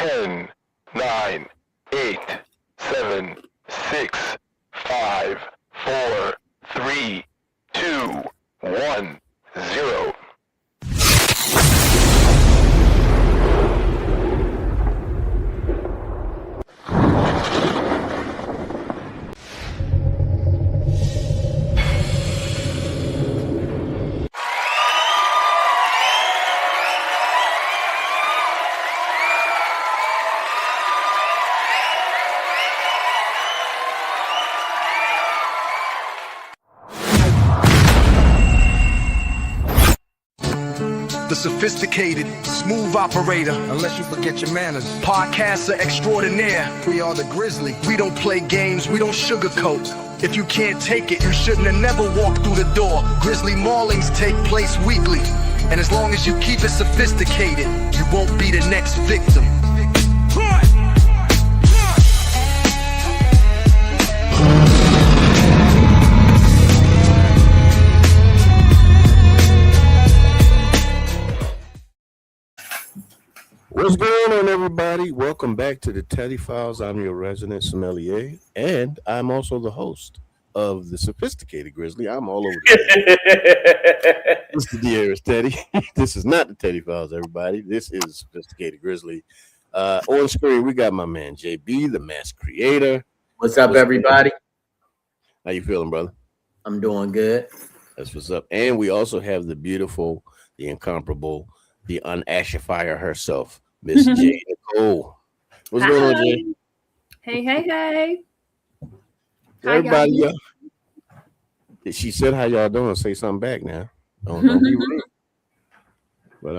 10, 9, 8, 7, 6, 5, 4, 3, 2, 1, 0. The sophisticated, smooth operator. Unless you forget your manners. Podcaster extraordinaire. We are the Grizzly. We don't play games, we don't sugarcoat. If you can't take it, you shouldn't have never walked through the door. Grizzly maulings take place weekly. And as long as you keep it sophisticated, you won't be the next victim. What's going on, everybody? Welcome back to the Teddy Files. I'm your resident sommelier, and I'm also the host of the Sophisticated Grizzly. I'm all over the This is the dearest Teddy. This is not the Teddy Files, everybody. This is Sophisticated Grizzly. On screen, we got my man JB, the mask creator. What's up, everybody? How you feeling, brother? I'm doing good. That's what's up. And we also have the beautiful, the incomparable, the unashifier herself, Miss J. Nicole. What's going on, Jay? Hey. Everybody, she said, "How y'all doing?" Say something back now. Don't be rude. But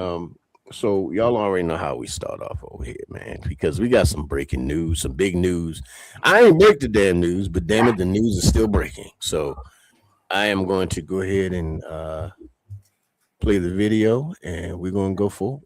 so y'all already know how we start off over here, man, because we got some breaking news, some big news. I ain't break the damn news, but damn it, the news is still breaking. So I am going to go ahead and play the video, and we're going to go forward.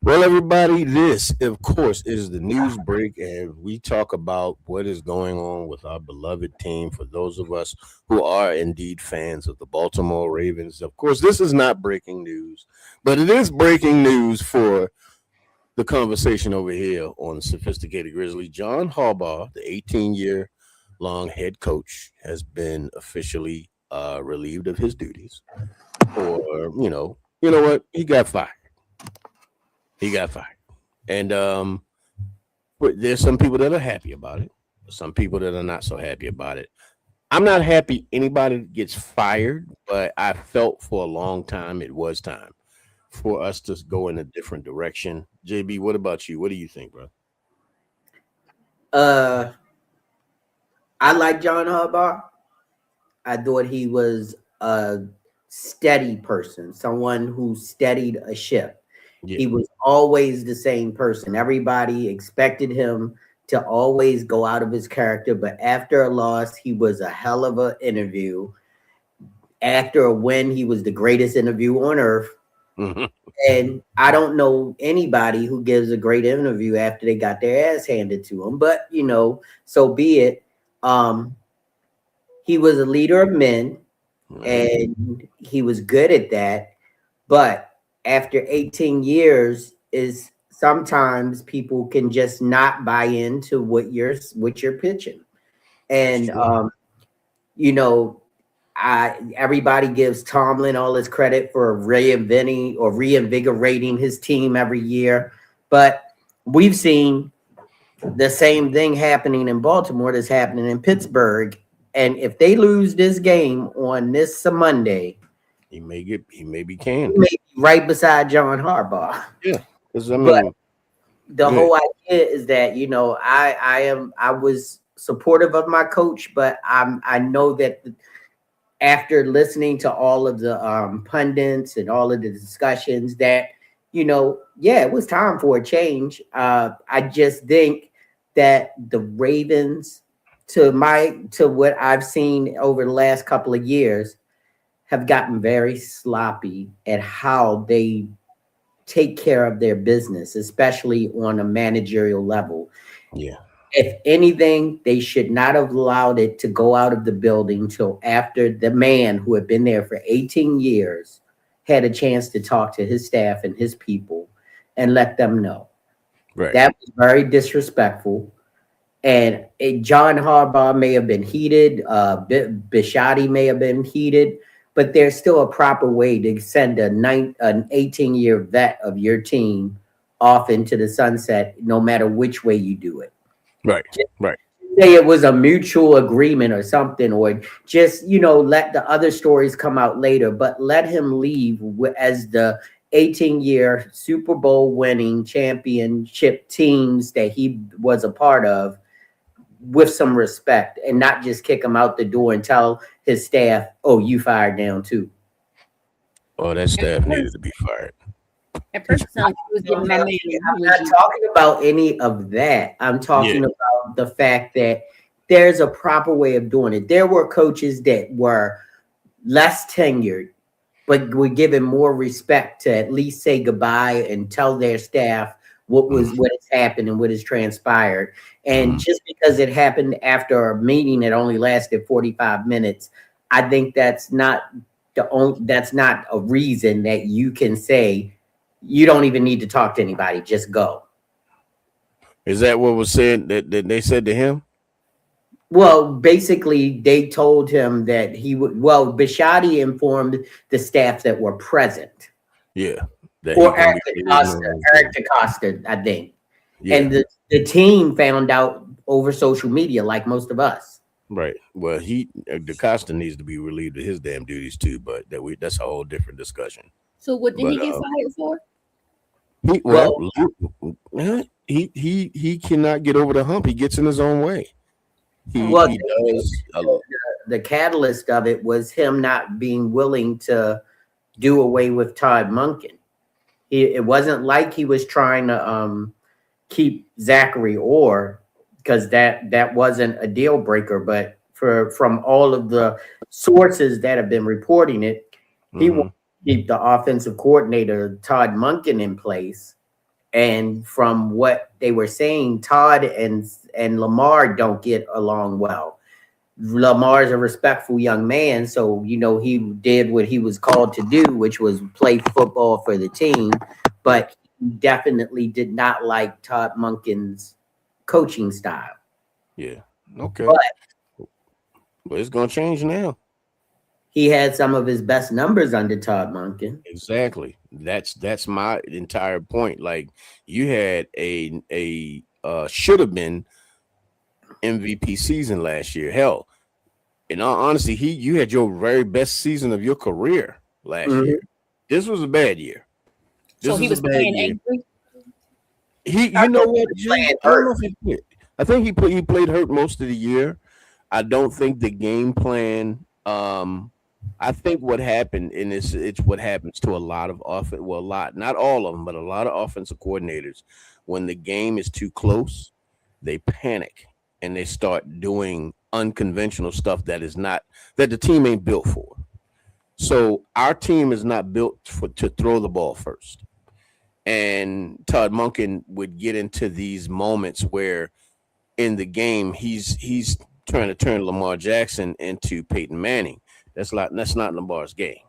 Well, everybody, this, of course, is the news break, and we talk about what is going on with our beloved team. For those of us who are indeed fans of the Baltimore Ravens, of course, this is not breaking news, but it is breaking news for the conversation over here on the Sophisticated Grizzly. John Harbaugh, the 18-year-long head coach, has been officially relieved of his duties. Or, you know what? He got fired. And but there's some people that are happy about it. Some people that are not so happy about it. I'm not happy anybody gets fired, but I felt for a long time it was time for us to go in a different direction. JB, what about you? What do you think, bro? I like John Harbaugh. I thought he was a steady person, someone who steadied a ship. Yeah. He was always the same person. Everybody expected him to always go out of his character, but after a loss, he was a hell of an interview. After a win, he was the greatest interview on earth. Mm-hmm. And I don't know anybody who gives a great interview after they got their ass handed to them, but so be it. He was a leader of men, and he was good at that, but after 18 years is sometimes people can just not buy into what you're pitching. And, everybody gives Tomlin all his credit for reinvigorating his team every year. But we've seen the same thing happening in Baltimore that's happening in Pittsburgh. And if they lose this game on this Monday, he may be canned. He may be right beside John Harbaugh. Yeah, but the whole idea is that I was supportive of my coach, but I know that after listening to all of the pundits and all of the discussions that, yeah, it was time for a change. I just think that the Ravens, to what I've seen over the last couple of years, have gotten very sloppy at how they take care of their business, especially on a managerial level. Yeah. If anything, they should not have allowed it to go out of the building till after the man who had been there for 18 years had a chance to talk to his staff and his people and let them know. Right. That was very disrespectful. And John Harbaugh may have been heated. Bisciotti may have been heated. But there's still a proper way to send an 18-year vet of your team off into the sunset, no matter which way you do it. Right. Right. Say it was a mutual agreement or something, or just, let the other stories come out later, but let him leave as the 18-year Super Bowl winning championship teams that he was a part of with some respect, and not just kick him out the door and tell his staff, oh, you fired down too. Oh, that staff needed to be fired. At first, it sounded like he was getting my man. I'm not talking about any of that. I'm talking about the fact that there's a proper way of doing it. There were coaches that were less tenured, but were given more respect to at least say goodbye and tell their staff what has happened and what has transpired. And just because it happened after a meeting that only lasted 45 minutes, I think that's not a reason that you can say you don't even need to talk to anybody. Just go. Is that what was said that they said to him? Well, basically, they told him that he would. Well, Bisciotti informed the staff that were present. Yeah. Or Eric DeCosta, I think. Yeah. And the team found out over social media, like most of us. Right. Well, DeCosta needs to be relieved of his damn duties too, but that's a whole different discussion. So what did he get fired for? He cannot get over the hump. He gets in his own way. The catalyst of it was him not being willing to do away with Todd Monken. It wasn't like he was trying to keep Zachary Orr, because that wasn't a deal breaker. But from all of the sources that have been reporting it, he wanted to keep the offensive coordinator Todd Monken in place. And from what they were saying, Todd and Lamar don't get along well. Lamar's a respectful young man, so he did what he was called to do, which was play football for the team. But he definitely did not like Todd Monken's coaching style. Yeah. Okay. But it's gonna change now. He had some of his best numbers under Todd Monken. Exactly. That's my entire point. Like, you had a should have been MVP season last year. Hell, in all honesty, you had your very best season of your career last year. This was a bad year. So he was playing angry. You know what? I don't know if he played. I think he played hurt most of the year. I don't think the game plan. I think what happened, and it's what happens to a lot of not all of them, but a lot of offensive coordinators. When the game is too close, they panic and they start doing unconventional stuff that the team ain't built for. So our team is not built to throw the ball first. And Todd Monken would get into these moments where in the game he's trying to turn Lamar Jackson into Peyton Manning. That's not Lamar's game.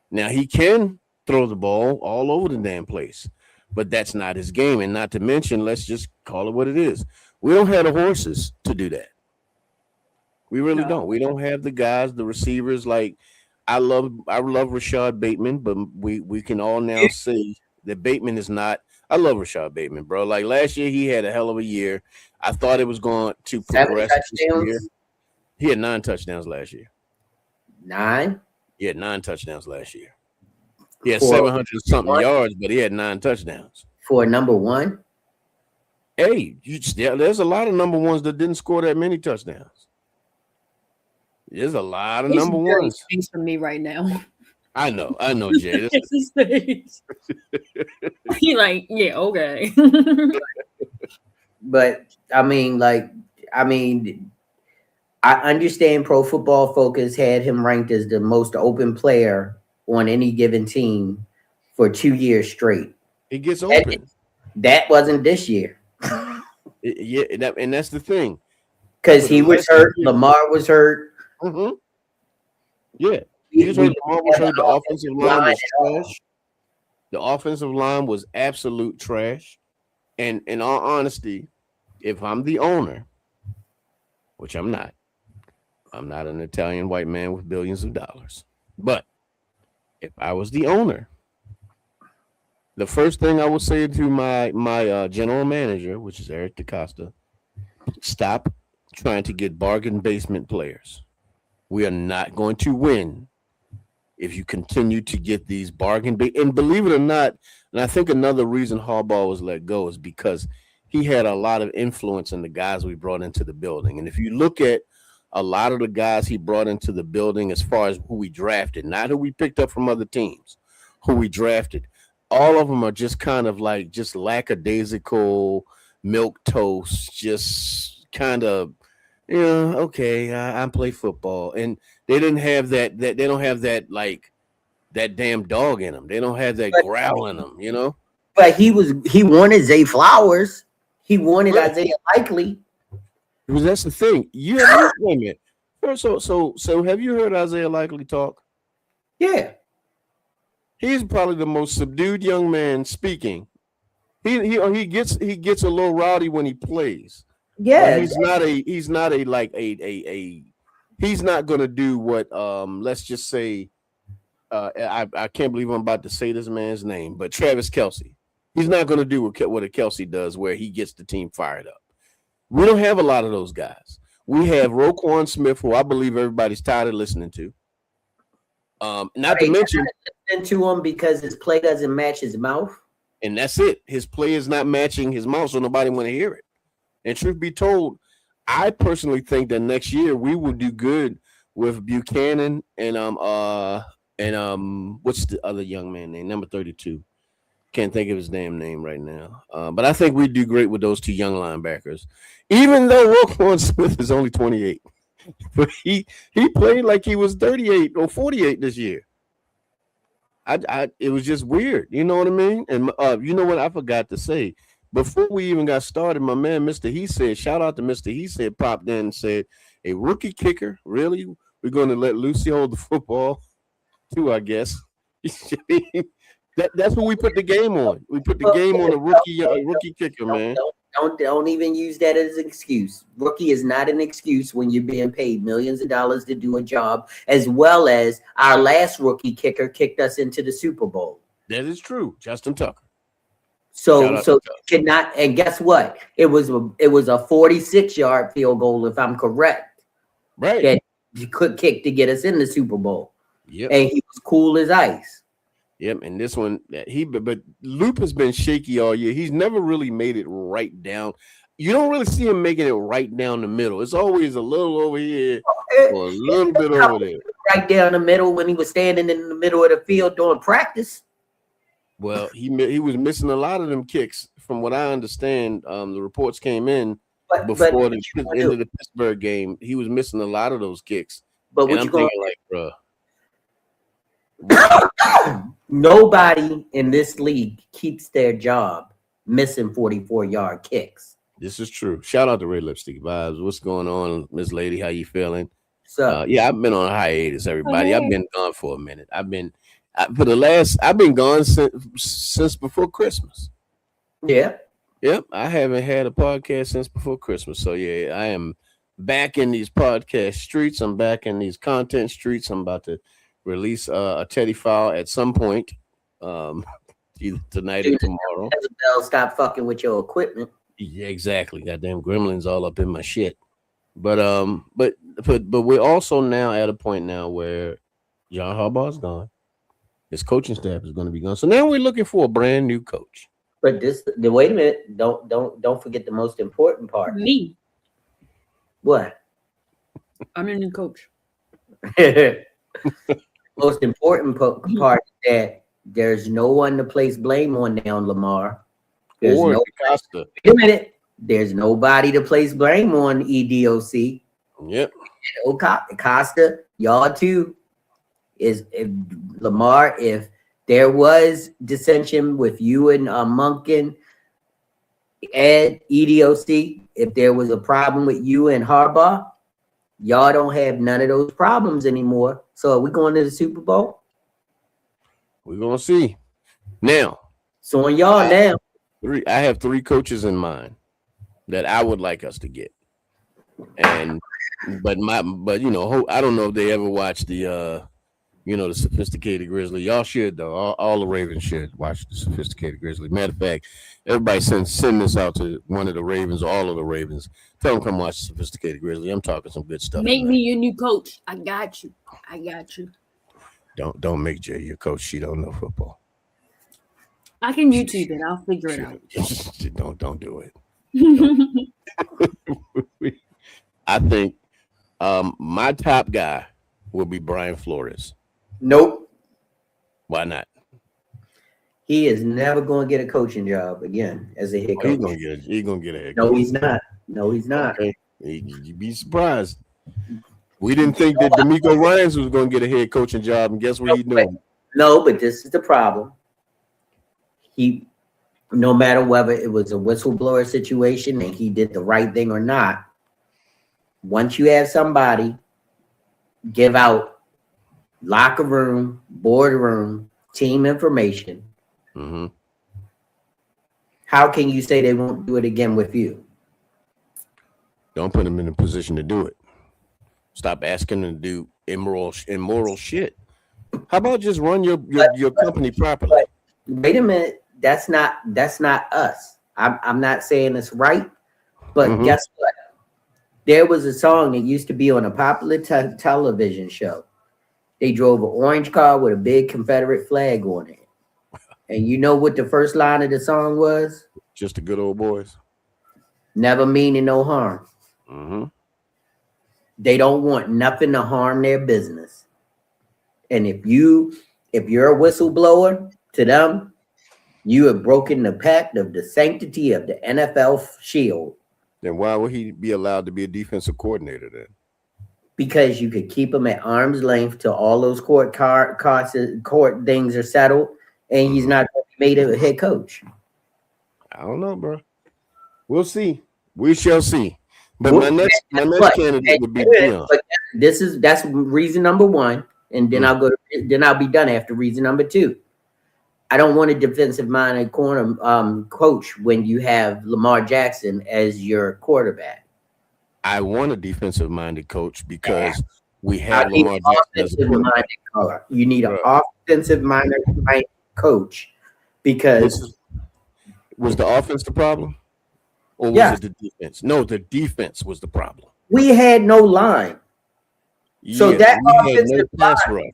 Now, he can throw the ball all over the damn place, but that's not his game. And not to mention, let's just call it what it is. We don't have the horses to do that. We really don't. We don't have the guys, the receivers. Like, I love Rashad Bateman, but we can all now see that Bateman is not. I love Rashad Bateman, bro. Like, last year, he had a hell of a year. I thought it was going to progress this year. He had 9 touchdowns last year. 9? He had 9 touchdowns last year. He had 700 something yards, but he had 9 touchdowns. For number one? Hey, there's a lot of number ones that didn't score that many touchdowns. There's a lot of It's number very ones. space for me right now. I know, Jay. It's his face. He like, yeah, okay. But I mean, I understand Pro Football Focus had him ranked as the most open player on any given team for 2 years straight. It gets open. That wasn't this year. And that's the thing. Because he was hurt, Lamar was hurt. Mm-hmm. Yeah. Lamar was hurt. The offensive line was trash. The offensive line was absolute trash. And in all honesty, if I'm the owner, which I'm not an Italian white man with billions of dollars. But if I was the owner, the first thing I would say to my general manager, which is Eric DaCosta, stop trying to get bargain basement players. We are not going to win if you continue to get these and believe it or not, and I think another reason Harbaugh was let go is because he had a lot of influence in the guys we brought into the building. And if you look at a lot of the guys he brought into the building as far as who we drafted, not who we picked up from other teams, who we drafted, all of them are just kind of like just lackadaisical, milquetoast, just kind of, okay, I play football. And they didn't have that they don't have that, like, that damn dog in them. They don't have that growl in them, But he wanted Zay Flowers. He wanted Isaiah Likely. Because that's the thing. Wait a minute. So have you heard Isaiah Likely talk? Yeah. He's probably the most subdued young man speaking. He gets a little rowdy when he plays. Yeah. He's not gonna do what let's just say I can't believe I'm about to say this man's name, but Travis Kelce. He's not gonna do what a Kelce does where he gets the team fired up. We don't have a lot of those guys. We have Roquan Smith, who I believe everybody's tired of listening to. Not to mention listening to him because his play doesn't match his mouth. And that's it. His play is not matching his mouth, so nobody want to hear it. And truth be told, I personally think that next year we will do good with Buchanan and what's the other young man name? Number 32. Can't think of his damn name right now. But I think we do great with those two young linebackers. Even though Roquan Smith is only 28. But he played like he was 38 or 48 this year. It was just weird. You know what I mean? And you know what I forgot to say? Before we even got started, my man, Mr. He said, shout out to Mr. He said, popped in and said, a rookie kicker? Really? We're going to let Lucy hold the football too, I guess. That's what we put the game on. We put the game on a rookie kicker, man. Don't even use that as an excuse. Rookie is not an excuse when you're being paid millions of dollars to do a job, as well as our last rookie kicker kicked us into the Super Bowl. That is true. Justin Tucker. So cannot, and guess what? It was a 46-yard field goal, if I'm correct. Right. That he could kick to get us in the Super Bowl. Yep. And he was cool as ice. Yep, and this one but Loop has been shaky all year. He's never really made it right down. You don't really see him making it right down the middle. It's always a little over here or a little bit over there. Right down the middle when he was standing in the middle of the field doing practice. Well, he was missing a lot of them kicks, from what I understand. The reports came in before the end of the Pittsburgh game. He was missing a lot of those kicks. But what I'm thinking, like, bro. Nobody in this league keeps their job missing 44-yard kicks. This is true. Shout out to Ray Lipstick Vibes. What's going on, Miss Lady? How you feeling? So yeah, I've been on a hiatus, everybody. I've been gone for a minute. I've been gone since before Christmas. Yeah. Yep. I haven't had a podcast since before Christmas. So yeah, I am back in these podcast streets. I'm back in these content streets. I'm about to release a Teddy file at some point, either tonight or tomorrow. Stop fucking with your equipment. Yeah, exactly. Goddamn gremlins all up in my shit. But we're also now at a point now where John Harbaugh's gone. His coaching staff is going to be gone. So now we're looking for a brand new coach. But wait a minute. Don't forget the most important part. Me, What? I'm your new coach. Most important part is that there's no one to place blame on now, Lamar. There's Or no Costa. Wait a minute. There's nobody to place blame on EDOC. Yep. Costa, y'all too. If Lamar, if there was dissension with you and Monken, Ed, EDOC, if there was a problem with you and Harbaugh, y'all don't have none of those problems anymore. So are we going to the Super Bowl? We're gonna see. Now, So on y'all now. I have 3 coaches in mind that I would like us to get. But you know, I don't know if they ever watched the the Sophisticated Grizzly. Y'all should though. All the Ravens should watch the Sophisticated Grizzly. Matter of fact, everybody send this out to one of the Ravens or all of the Ravens. Tell them come watch the Sophisticated Grizzly. I'm talking some good stuff. Make me your new coach. I got you. Don't make Jay your coach. She don't know football. I can YouTube it. I'll figure it out. Don't do it. I think my top guy will be Brian Flores. Nope. Why not? He is never going to get a coaching job again as a head coach. He's gonna get a head coach. No, he's not. Okay. You'd be surprised. We didn't think that D'Amico Ryans was going to get a head coaching job, and guess what he's doing? No, but this is the problem. No matter whether it was a whistleblower situation and he did the right thing or not, once you have somebody give out locker room, boardroom, team information, how can you say they won't do it again with you? Don't put them in a position to do it. Stop asking them to do immoral shit. How about just run your company properly? Wait a minute. That's not us. I'm not saying it's right, but guess what? There was a song that used to be on a popular television show. They drove an orange car with a big Confederate flag on it. And you know what the first line of the song was? Just the good old boys. Never meaning no harm. They don't want nothing to harm their business. And if you're a whistleblower to them, you have broken the pact of the sanctity of the NFL shield. Then why would he be allowed to be a defensive coordinator then? Because you could keep him at arm's length till all those court things are settled, and he's not going to be made a head coach. I don't know, bro. We'll see. We shall see. But my next candidate would be Dion. That's reason number one, and then I'll be done after reason number two. I don't want a defensive-minded corner coach when you have Lamar Jackson as your quarterback. I want a defensive-minded coach because we have Lamar Jackson as a quarterback. You need an offensive-minded coach because was the offense the problem, or was it the defense? No, the defense was the problem. We had no line, so that offensive line.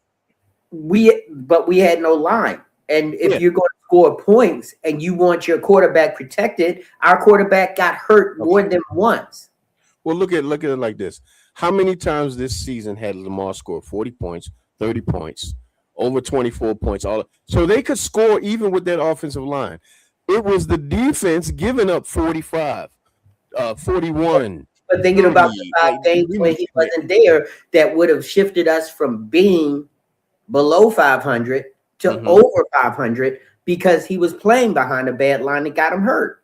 We had no line. And if you're going to score points and you want your quarterback protected, our quarterback got hurt more than once. Well, look at it like this. How many times this season had Lamar scored 40 points, 30 points, over 24 points? So they could score even with that offensive line. It was the defense giving up 45, 41. But thinking about the 5 games when he wasn't there, that would have shifted us from being below 500 to over 500 because he was playing behind a bad line that got him hurt.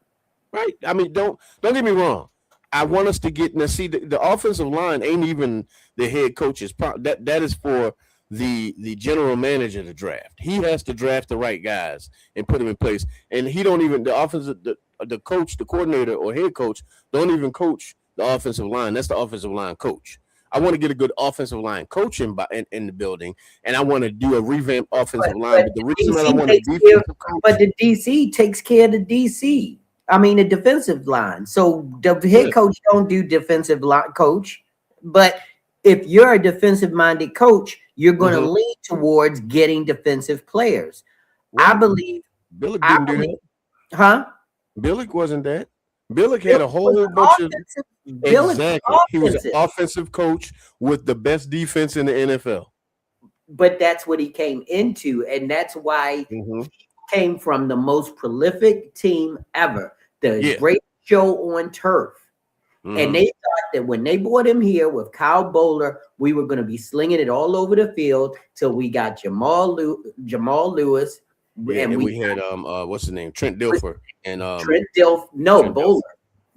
Right. I mean, don't get me wrong. I want us to get now. See, the offensive line ain't even the head coach's problem. That is for the general manager to draft. He has to draft the right guys and put them in place. And he don't even the coach, the coordinator or head coach don't even coach the offensive line. That's the offensive line coach. I want to get a good offensive line coach in the building, and I want to do a revamped offensive line. But the reason that I want to defensive coach, but the DC takes care of the DC. I mean, the defensive line. So the head coach don't do defensive line coach. But if you're a defensive-minded coach, you're going to lean towards getting defensive players. Well, I believe Billy didn't do that. Huh? Billick wasn't that. Billick had a whole bunch of exactly. He was an offensive coach with the best defense in the NFL. But that's what he came into, and that's why he came from the most prolific team ever, the great show on turf. And they thought that when they brought him here with Kyle Bowler, we were going to be slinging it all over the field till we got Jamal Lewis. Yeah, and we had what's his name? Trent Dilfer and Bowler.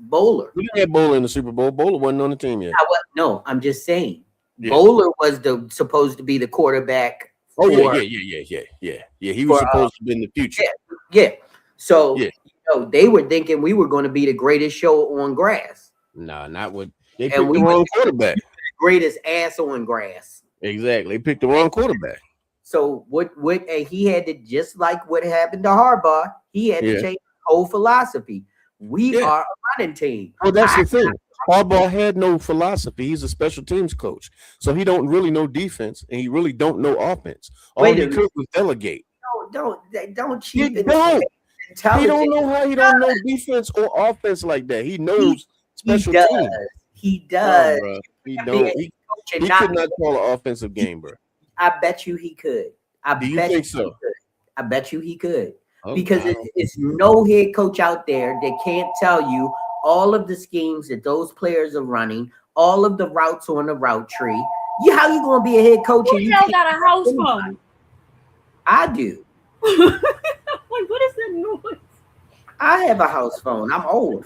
Bowler. We didn't have Bowler in the Super Bowl. Bowler wasn't on the team yet. No, I'm just saying. Yeah. Bowler was supposed to be the quarterback. Yeah. He was supposed to be in the future. Yeah. So they were thinking we were going to be the greatest show on grass. Nah, not what they picked the wrong quarterback. The greatest ass on grass. Exactly. They picked the wrong quarterback. So what he had to, just like what happened to Harbaugh, he had to change the whole philosophy. We are a running team. Well, that's the thing. Harbaugh had no philosophy. He's a special teams coach. So he don't really know defense and he really don't know offense. All he could was delegate. Don't cheat. He don't know how he don't know defense or offense like that. He knows special teams. He does. No, he don't. He could not call an offensive game, bro. I bet you he could. Do you think so? I bet you he could. Because it's no head coach out there that can't tell you all of the schemes that those players are running, all of the routes on the route tree. How you gonna be a head coach? Who got a house phone? I do. Like, what is that noise? I have a house phone. I'm old.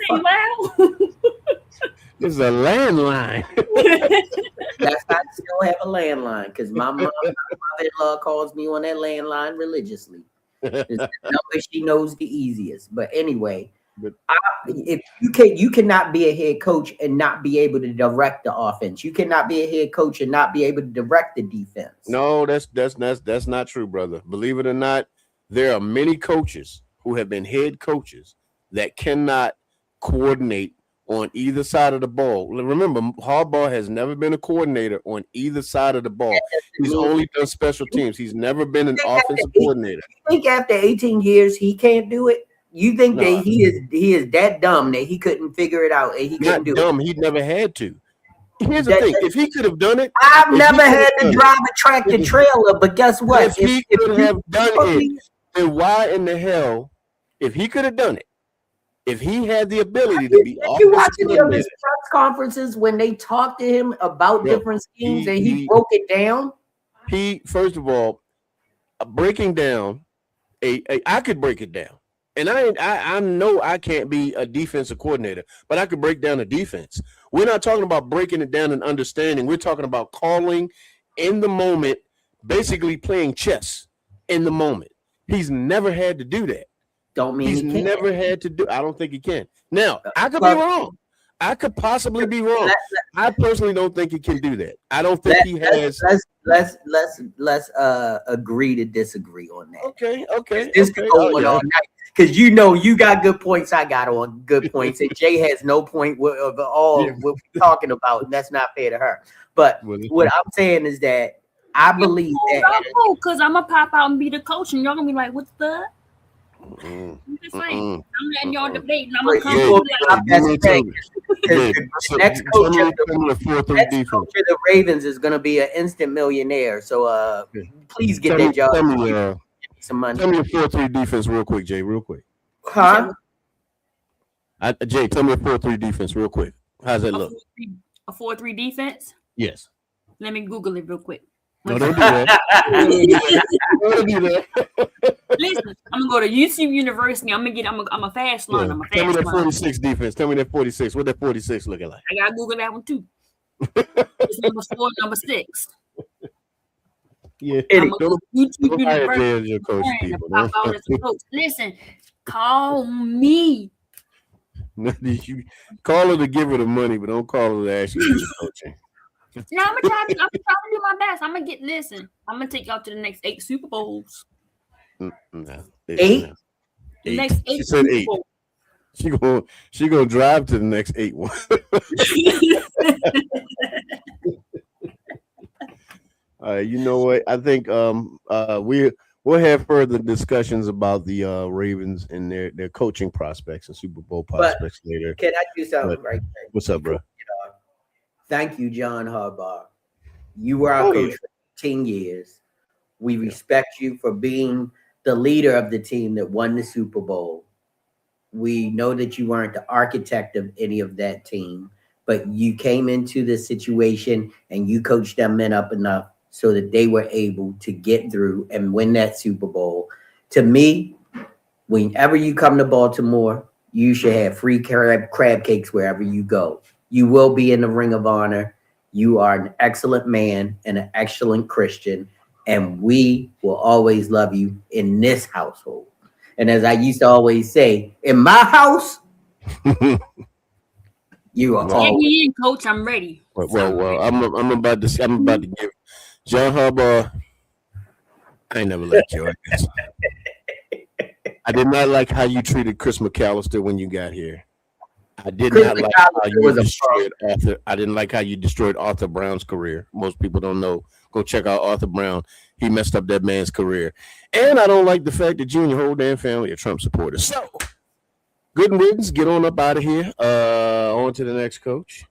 It's a landline. That's why I still have a landline because my mother-in-law calls me on that landline religiously. It's the number she knows the easiest. But anyway, if you cannot be a head coach and not be able to direct the offense. You cannot be a head coach and not be able to direct the defense. No, that's not true, brother. Believe it or not, there are many coaches who have been head coaches that cannot coordinate on either side of the ball. Remember, Harbaugh has never been a coordinator on either side of the ball. He's only done special teams. He's never been an offensive coordinator. You think after 18 years he can't do it? You think that he is that dumb that he couldn't figure it out and he couldn't do it? He never had to. Here's the thing: if he could have done it, I've never had to drive a tractor trailer. But guess what? If he could have done it, then why in the hell? If he could have done it, if he had the ability to be offensive, you watching his press conferences when they talked to him about different schemes and he broke it down? First of all, breaking down I could break it down. And I know I can't be a defensive coordinator, but I could break down a defense. We're not talking about breaking it down and understanding. We're talking about calling in the moment, basically playing chess in the moment. He's never had to do that. Don't mean he's never had to do. I don't think he can. Now, I could be wrong. I could possibly be wrong. I personally don't think he can do that. I don't think he has. Let's agree to disagree on that. Okay. This could go on all night because you got good points. I got on good points, and Jay has no point of all what we're talking about, and that's not fair to her. But what I'm saying is that I believe that because I'm gonna pop out and be the coach, and y'all gonna be like, "What's the?" I'm just saying, I'm letting y'all debate, and I'm gonna come next coach of the Ravens is gonna be an instant millionaire. So please get that job. Some money. Tell me a 4-3 defense real quick, Jay. Real quick. Huh? Jay, tell me a 4-3 defense real quick. How's that look? A 4-3 defense? Yes. Let me Google it real quick. No, don't do that. Don't do that. Listen, I'm gonna go to YouTube University. I'm a fast learner. Tell me that 46 defense. Tell me that 46. What that 46 looking like? I gotta Google that one too. It's number 4, number 6. Yeah. YouTube University. Listen, call me. You call her to give her the money, but don't call her to ask you to do coaching. Now I'm trying to do my best. I'm gonna take y'all to the next 8 Super Bowls. No, 8? The next 8 she said 8. She gonna drive to the next 8 one. You know what? I think we'll have further discussions about the Ravens and their coaching prospects and Super Bowl But prospects later. can I do But something right there? what's up, bro? Thank you, John Harbaugh. You were our Oh, coach yeah. for 10 years. We respect you for being the leader of the team that won the Super Bowl. We know that you weren't the architect of any of that team, but you came into this situation and you coached them men up enough so that they were able to get through and win that Super Bowl. To me, whenever you come to Baltimore, you should have free crab cakes wherever you go. You will be in the Ring of Honor. You are an excellent man and an excellent Christian, and we will always love you in this household. And as I used to always say, in my house, you are Well, Get always. me in, coach. I'm ready. well, I'm about to give John Harbaugh. I ain't never liked you. I guess. I did not like how you treated Chris McAllister when you got here. I did Chris not like how McAllister you was a destroyed Arthur. I didn't like how you destroyed Arthur Brown's career. Most people don't know. Go check out Arthur Brown. He messed up that man's career. And I don't like the fact that you and your whole damn family are Trump supporters. So, good riddance. Get on up out of here. On to the next coach.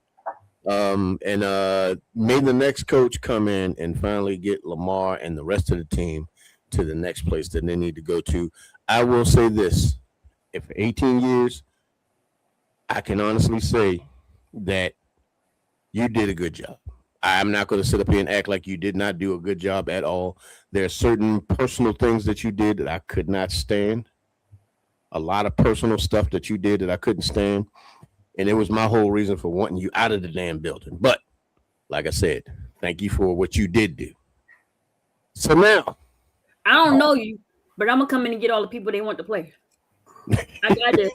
And may the next coach come in and finally get Lamar and the rest of the team to the next place that they need to go to. I will say this: if 18 years, I can honestly say that you did a good job. I'm not going to sit up here and act like you did not do a good job at all. There are certain personal things that you did that I could not stand. A lot of personal stuff that you did that I couldn't stand. And it was my whole reason for wanting you out of the damn building. But like I said, thank you for what you did do. So now, I don't know you, but I'm gonna come in and get all the people they want to play. I got this.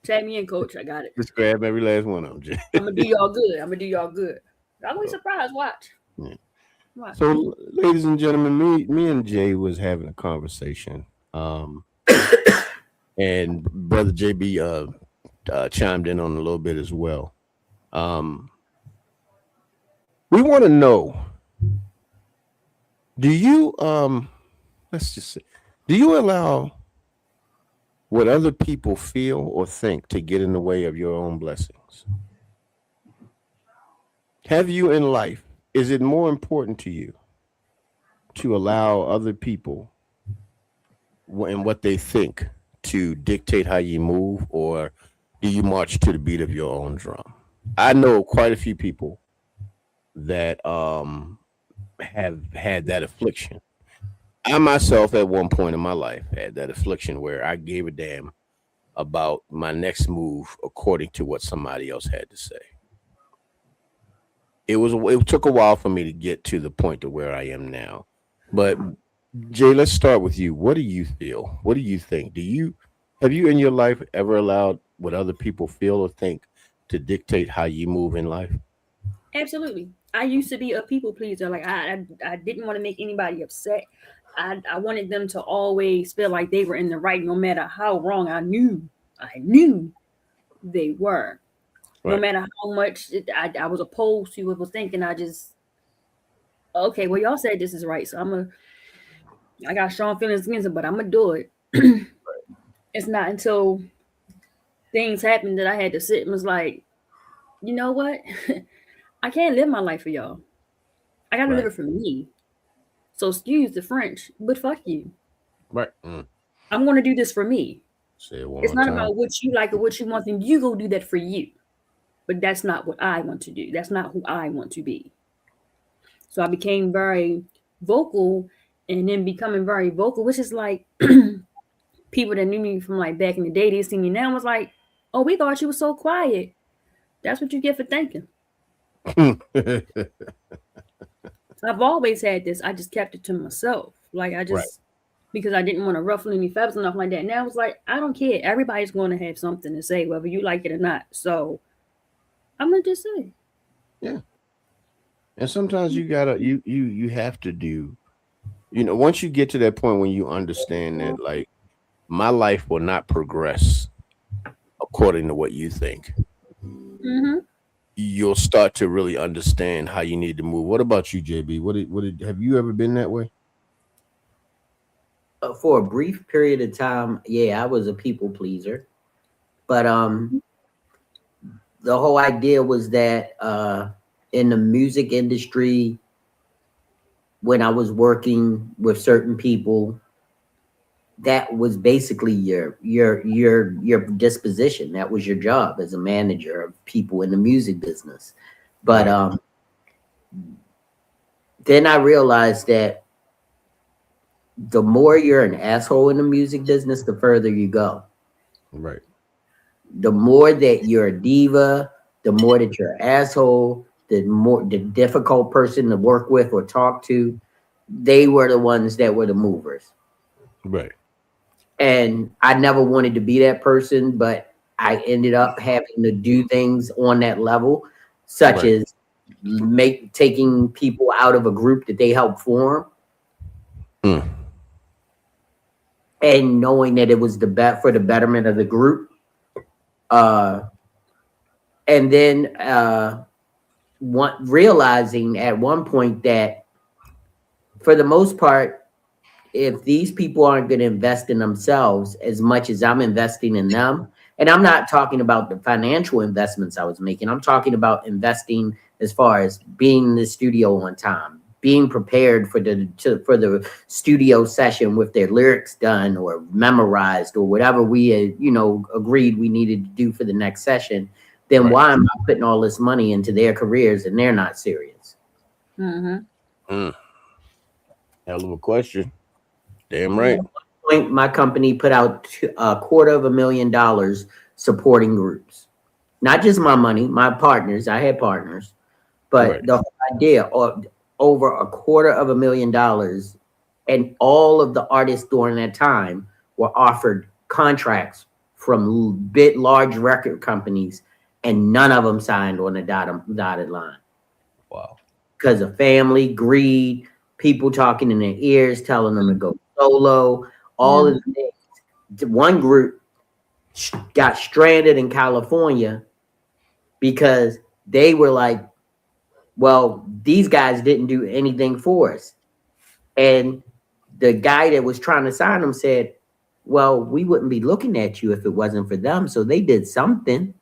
Tag me in, coach. I got it. just grab every last one of them, Jay. I'm gonna do y'all good. I'm gonna do y'all good. I'll be surprised. Watch. Yeah. Watch. So, ladies and gentlemen, me and Jay was having a conversation. And Brother JB chimed in on a little bit as well. We want to know, do you let's just say, do you allow what other people feel or think to get in the way of your own blessings? Have you in life, is it more important to you to allow other people and what they think to dictate how you move, or do you march to the beat of your own drum? I know quite a few people that have had that affliction. I myself, at one point in my life, had that affliction where I gave a damn about my next move according to what somebody else had to say. It took a while for me to get to the point to where I am now. But Jay, let's start with you. What do you feel? What do you think? Have you in your life ever allowed what other people feel or think to dictate how you move in life? Absolutely. I used to be a people pleaser. Like I didn't want to make anybody upset. I wanted them to always feel like they were in the right, no matter how wrong I knew they were. Right. No matter how much I was opposed to what was thinking, okay, well, y'all said this is right, so I got strong feelings against it, but I'm gonna do it. It's not until things happened that I had to sit and was like, you know what? I can't live my life for y'all. I gotta live it for me. So excuse the French, but fuck you. Right. I'm gonna do this for me. Say it one It's more not time. about what you like or what you want, then you go do that for you. But that's not what I want to do. That's not who I want to be. So I became very vocal, and then becoming very vocal, which is like people that knew me from like back in the day, they see me now, was like, oh, we thought you were so quiet. That's what you get for thinking. I've always had this. I just kept it to myself. Like because I didn't want to ruffle any feathers and nothing like that. Now it's like, I don't care. Everybody's going to have something to say, whether you like it or not. So I'm gonna just say. Yeah. And sometimes you gotta you have to do, once you get to that point when you understand that, like, my life will not progress according to what you think. Mm-hmm. You'll start to really understand how you need to move. What about you, JB? What have you ever been that way? For a brief period of time, yeah, I was a people pleaser. But the whole idea was that in the music industry, when I was working with certain people, that was basically your disposition. That was your job as a manager of people in the music business. But then I realized that the more you're an asshole in the music business, the further you go. Right. The more that you're a diva, the more that you're an asshole, the difficult person to work with or talk to, they were the ones that were the movers. Right. And I never wanted to be that person, but I ended up having to do things on that level, such as taking people out of a group that they helped form. And knowing that it was for the betterment of the group. And then realizing at one point that for the most part, if these people aren't going to invest in themselves as much as I'm investing in them, and I'm not talking about the financial investments I was making, I'm talking about investing as far as being in the studio on time, being prepared for the studio session with their lyrics done or memorized or whatever we agreed we needed to do for the next session, then why am I putting all this money into their careers and they're not serious? Mm-hmm. Hell of a question. Damn right. At one point, my company put out $250,000 supporting groups. Not just my money, my partners. I had partners, but the whole idea of over $250,000, and all of the artists during that time were offered contracts from large record companies, and none of them signed on the dotted line. Wow. Because of family, greed, people talking in their ears, telling them to go solo, all of the things. One group got stranded in California because they were like, well, these guys didn't do anything for us. And the guy that was trying to sign them said, well, we wouldn't be looking at you if it wasn't for them. So they did something.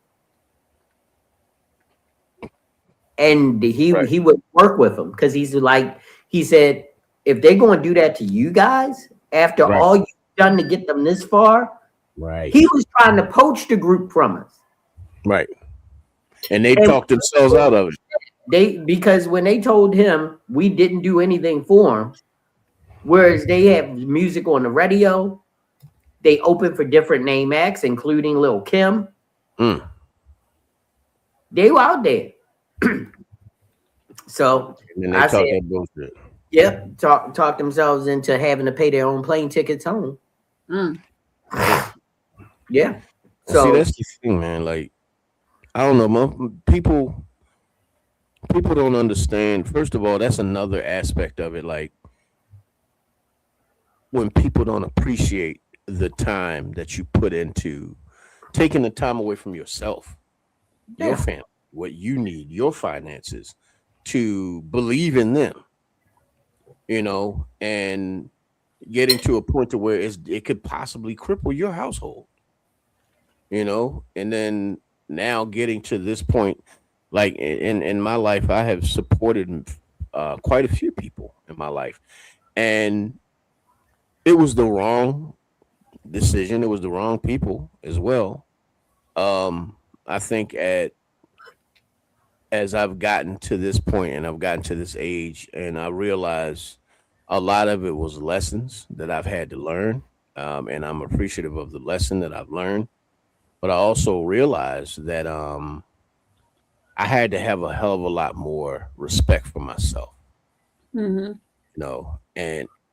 And he would work with them because he said, if they're going to do that to you guys after all you've done to get them this far, he was trying to poach the group from us. Right. And they talked themselves out of it. Because when they told him we didn't do anything for him, whereas they have music on the radio, they open for different name acts, including Lil' Kim. They were out there. So and I said, that bullshit. Yep, talk themselves into having to pay their own plane tickets home. Yeah. So see, that's the thing, man. Like, I don't know, people don't understand. First of all, that's another aspect of it. Like, when people don't appreciate the time that you put into taking the time away from yourself, your family, what you need, your finances, to believe in them, and getting to a point to where it could possibly cripple your household, and then now getting to this point, like in my life, I have supported quite a few people in my life, and it was the wrong decision. It was the wrong people as well. I think as I've gotten to this point and I've gotten to this age, and I realize a lot of it was lessons that I've had to learn, and I'm appreciative of the lesson that I've learned. But I also realized that I had to have a hell of a lot more respect for myself, and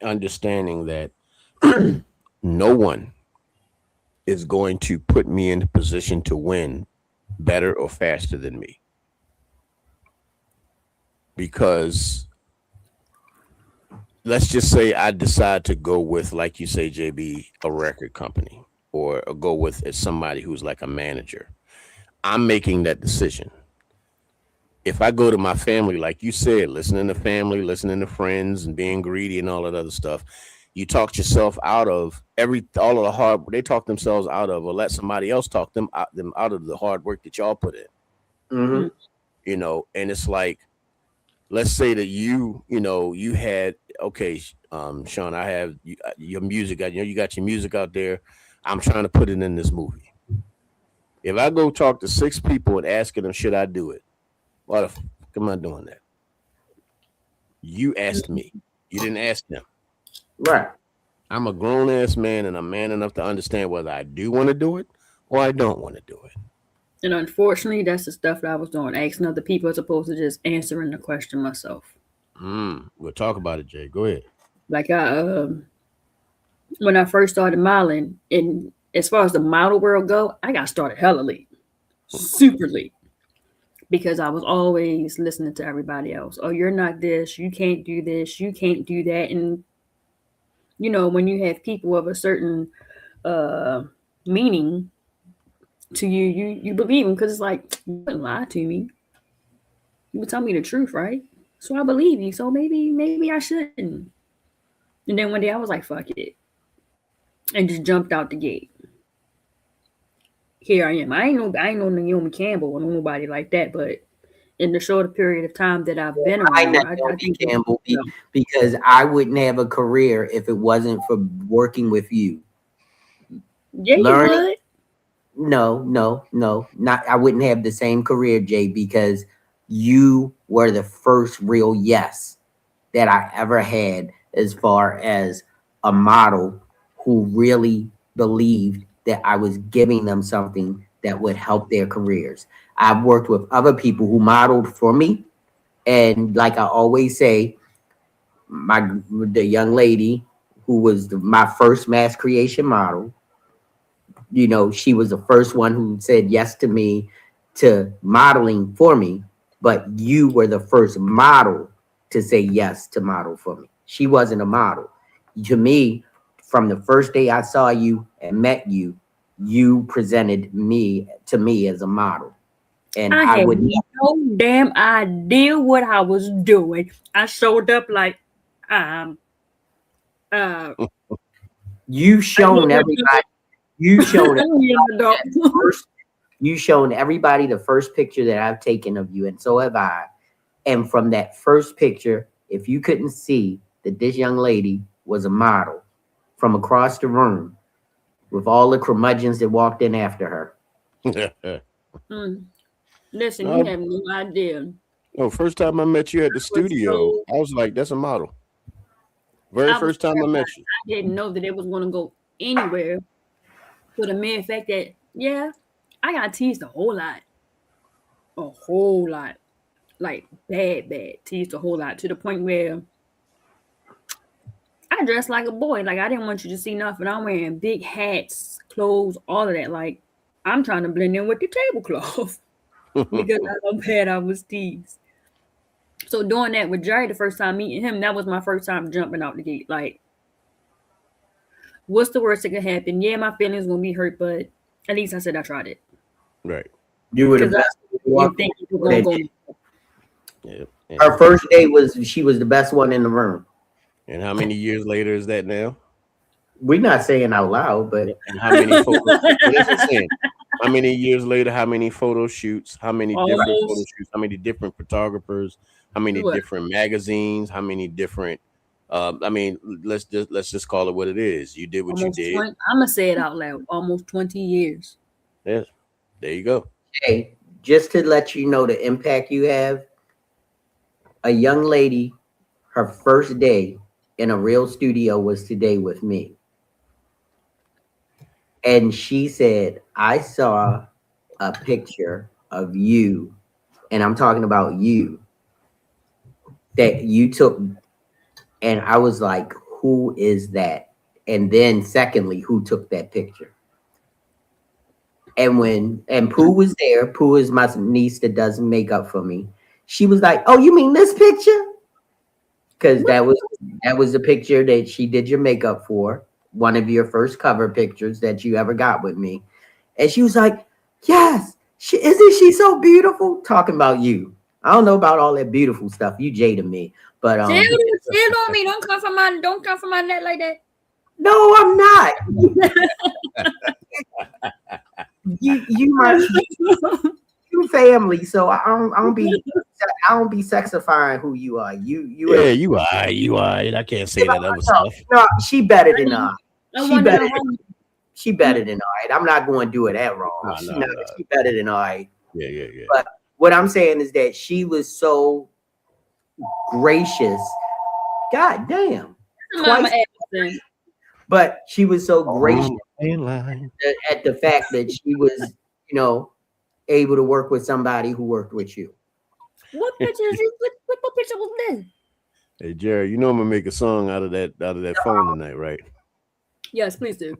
understanding that no one is going to put me in a position to win better or faster than me. Because let's just say I decide to go with, like you say, JB, a record company, or go with somebody who's like a manager. I'm making that decision. If I go to my family, like you said, listening to family, listening to friends, and being greedy and all that other stuff, You talked yourself out of all of the hard. They talk themselves out of, or let somebody else talk them out of the hard work that y'all put in. Mm-hmm. You know, and it's like, let's say that you had, okay, Sean, I have your music. You got your music out there. I'm trying to put it in this movie. If I go talk to 6 people and asking them, should I do it? Why the fuck am I doing that? You asked me. You didn't ask them. Right. I'm a grown ass man, and I'm man enough to understand whether I do want to do it or I don't want to do it. And unfortunately, that's the stuff that I was doing, asking other people as opposed to just answering the question myself. We'll talk about it, Jay. Go ahead. Like when I first started modeling, and as far as the model world go, I got started hella late, super late, because I was always listening to everybody else. Oh, you're not this. You can't do this. You can't do that. And you know, when you have people of a certain meaning to you, you believe them, because it's like, you wouldn't lie to me. You would tell me the truth, right? So I believe you. So maybe I shouldn't. And then one day I was like, fuck it. And just jumped out the gate. Here I am. I ain't no Naomi Campbell or nobody like that, but in the shorter period of time that I've been around, I think Campbell, because I wouldn't have a career if it wasn't for working with you. Yeah, you would. No, not. I wouldn't have the same career, Jay, because you were the first real yes that I ever had, as far as a model who really believed that I was giving them something that would help their careers. I've worked with other people who modeled for me, and like I always say, the young lady who was my first mass creation model, you know, she was the first one who said yes to me to modeling for me, but you were the first model to say yes to model for me. She wasn't a model. To me, from the first day I saw you and met you, you presented me to me as a model. And I had no damn idea what I was doing. I showed up like, you shown everybody. You showed everybody the first picture that I've taken of you, and so have I. And from that first picture, if you couldn't see that this young lady was a model from across the room with all the curmudgeons that walked in after her. Listen, you have no idea. Oh, first time I met you at the studio, I was like, that's a model. First time I met you. I didn't know that it was going to go anywhere. For the mere fact that, yeah, I got teased a whole lot. A whole lot. Like, bad. Teased a whole lot. To the point where I dressed like a boy. Like, I didn't want you to see nothing. I'm wearing big hats, clothes, all of that. Like, I'm trying to blend in with the tablecloth. Because how bad I was teased. So doing that with Jerry the first time meeting him, that was my first time jumping out the gate. Like, what's the worst that could happen? Yeah, my feelings will be hurt, but at least I said I tried it. Right. You were the best. Yeah. Her first day she was the best one in the room. And how many years later is that now? We're not saying out loud, but and how many photos? How many years later? How many photo shoots? How many different photo shoots? How many different photographers? How many different magazines? How many different? I mean, let's just call it what it is. You did what you did. I'm gonna say it out loud. Almost 20 years. Yes, there you go. Hey, just to let you know the impact you have. A young lady, her first day in a real studio was today with me. And she said, I saw a picture of you, and I'm talking about you, that you took. And I was like, who is that? And then secondly, who took that picture? And Pooh was there. Pooh is my niece that does makeup for me. She was like, oh, you mean this picture? Because that was the picture that she did your makeup for. One of your first cover pictures that you ever got with me. And she was like, yes, isn't she so beautiful? Talking about you. I don't know about all that beautiful stuff. You jaded me, but Chill on me. Don't come from my net like that. no, I'm not. you my you family, so I don't be sexifying who you are. You Yeah, you are. I can't say that other stuff. No, she better than I. I She better than all right. I'm not going to do it that wrong. No. She better than all right. Yeah. But what I'm saying is that she was so gracious. God damn. Twice, but she was so gracious at the fact that she was, able to work with somebody who worked with you. What picture is this? What picture was this? Hey Jerry, you know I'm gonna make a song out of that phone tonight, right? Yes, please do.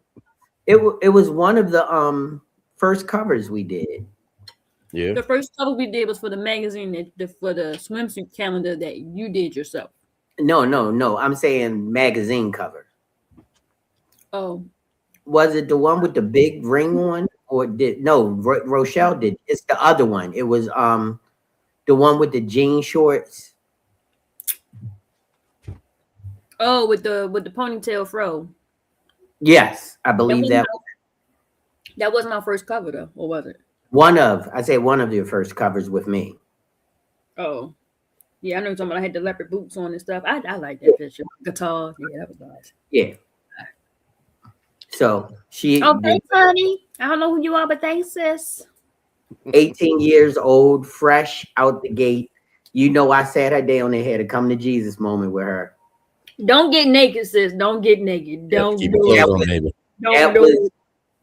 It was one of the first covers we did. Yeah. The first cover we did was for the magazine, for the swimsuit calendar that you did yourself. No. I'm saying magazine cover. Oh. Was it the one with the big ring on? Or Rochelle did. It's the other one. It was the one with the jean shorts. Oh, with the ponytail fro. Yes, I believe that. That wasn't my first cover though, or was it? One of your first covers with me. Oh. Yeah, I know you're talking about. I had the leopard boots on and stuff. I like that picture. Guitar. Yeah, that was nice. Yeah. So she. Oh, thanks, honey. I don't know who you are, but thanks, sis. 18 years old, fresh out the gate. I sat her down and had a come to Jesus moment with her. Don't get naked, sis. Don't get naked. Don't do it.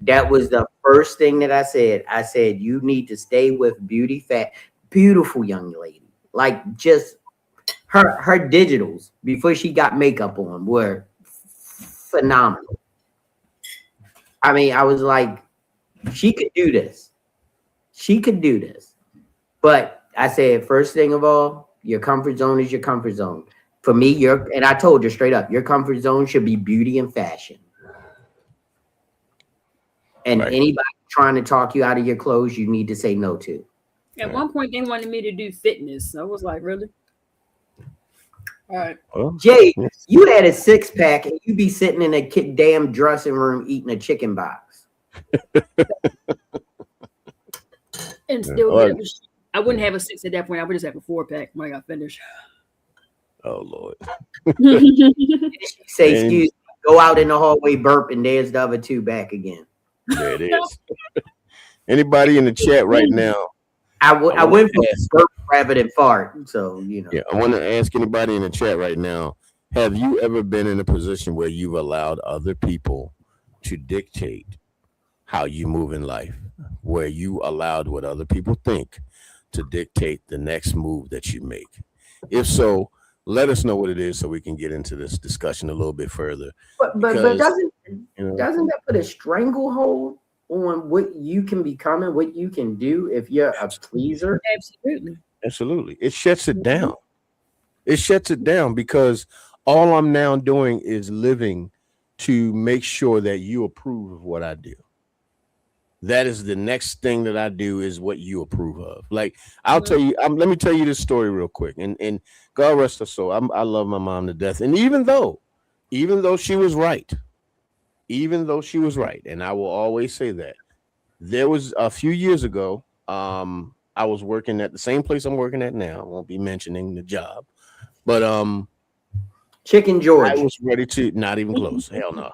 That was the first thing that I said. I said, you need to stay with beautiful young lady. Like just her digitals before she got makeup on were phenomenal. I mean, I was like, she could do this. But I said, first thing of all, your comfort zone is your comfort zone. For me, and I told her straight up, your comfort zone should be beauty and fashion. And anybody trying to talk you out of your clothes, you need to say no to. At one point, they wanted me to do fitness. I was like, really? All right. Well, Jay, you had a 6-pack and you be sitting in a damn dressing room eating a chicken box. And still, I wouldn't have a 6 at that point. I would just have a 4-pack when I got finished. Oh Lord. Say, excuse me, go out in the hallway, burp, and there's the other 2 back again. There it is. Anybody in the chat right now? I went for burp rather than fart. So, Yeah, I want to ask anybody in the chat right now, have you ever been in a position where you've allowed other people to dictate how you move in life? Where you allowed what other people think to dictate the next move that you make? If so, let us know what it is so we can get into this discussion a little bit further. But doesn't that put a stranglehold on what you can become and what you can do if you're a pleaser? Absolutely. It shuts it down. It shuts it down because all I'm now doing is living to make sure that you approve of what I do. That is the next thing that I do is what you approve of. Like I'll tell you, let me tell you this story real quick. And God rest her soul. I love my mom to death. And even though she was right, and I will always say that, there was a few years ago, I was working at the same place I'm working at now. I won't be mentioning the job, but Chicken George. I was ready to not even close. Hell no.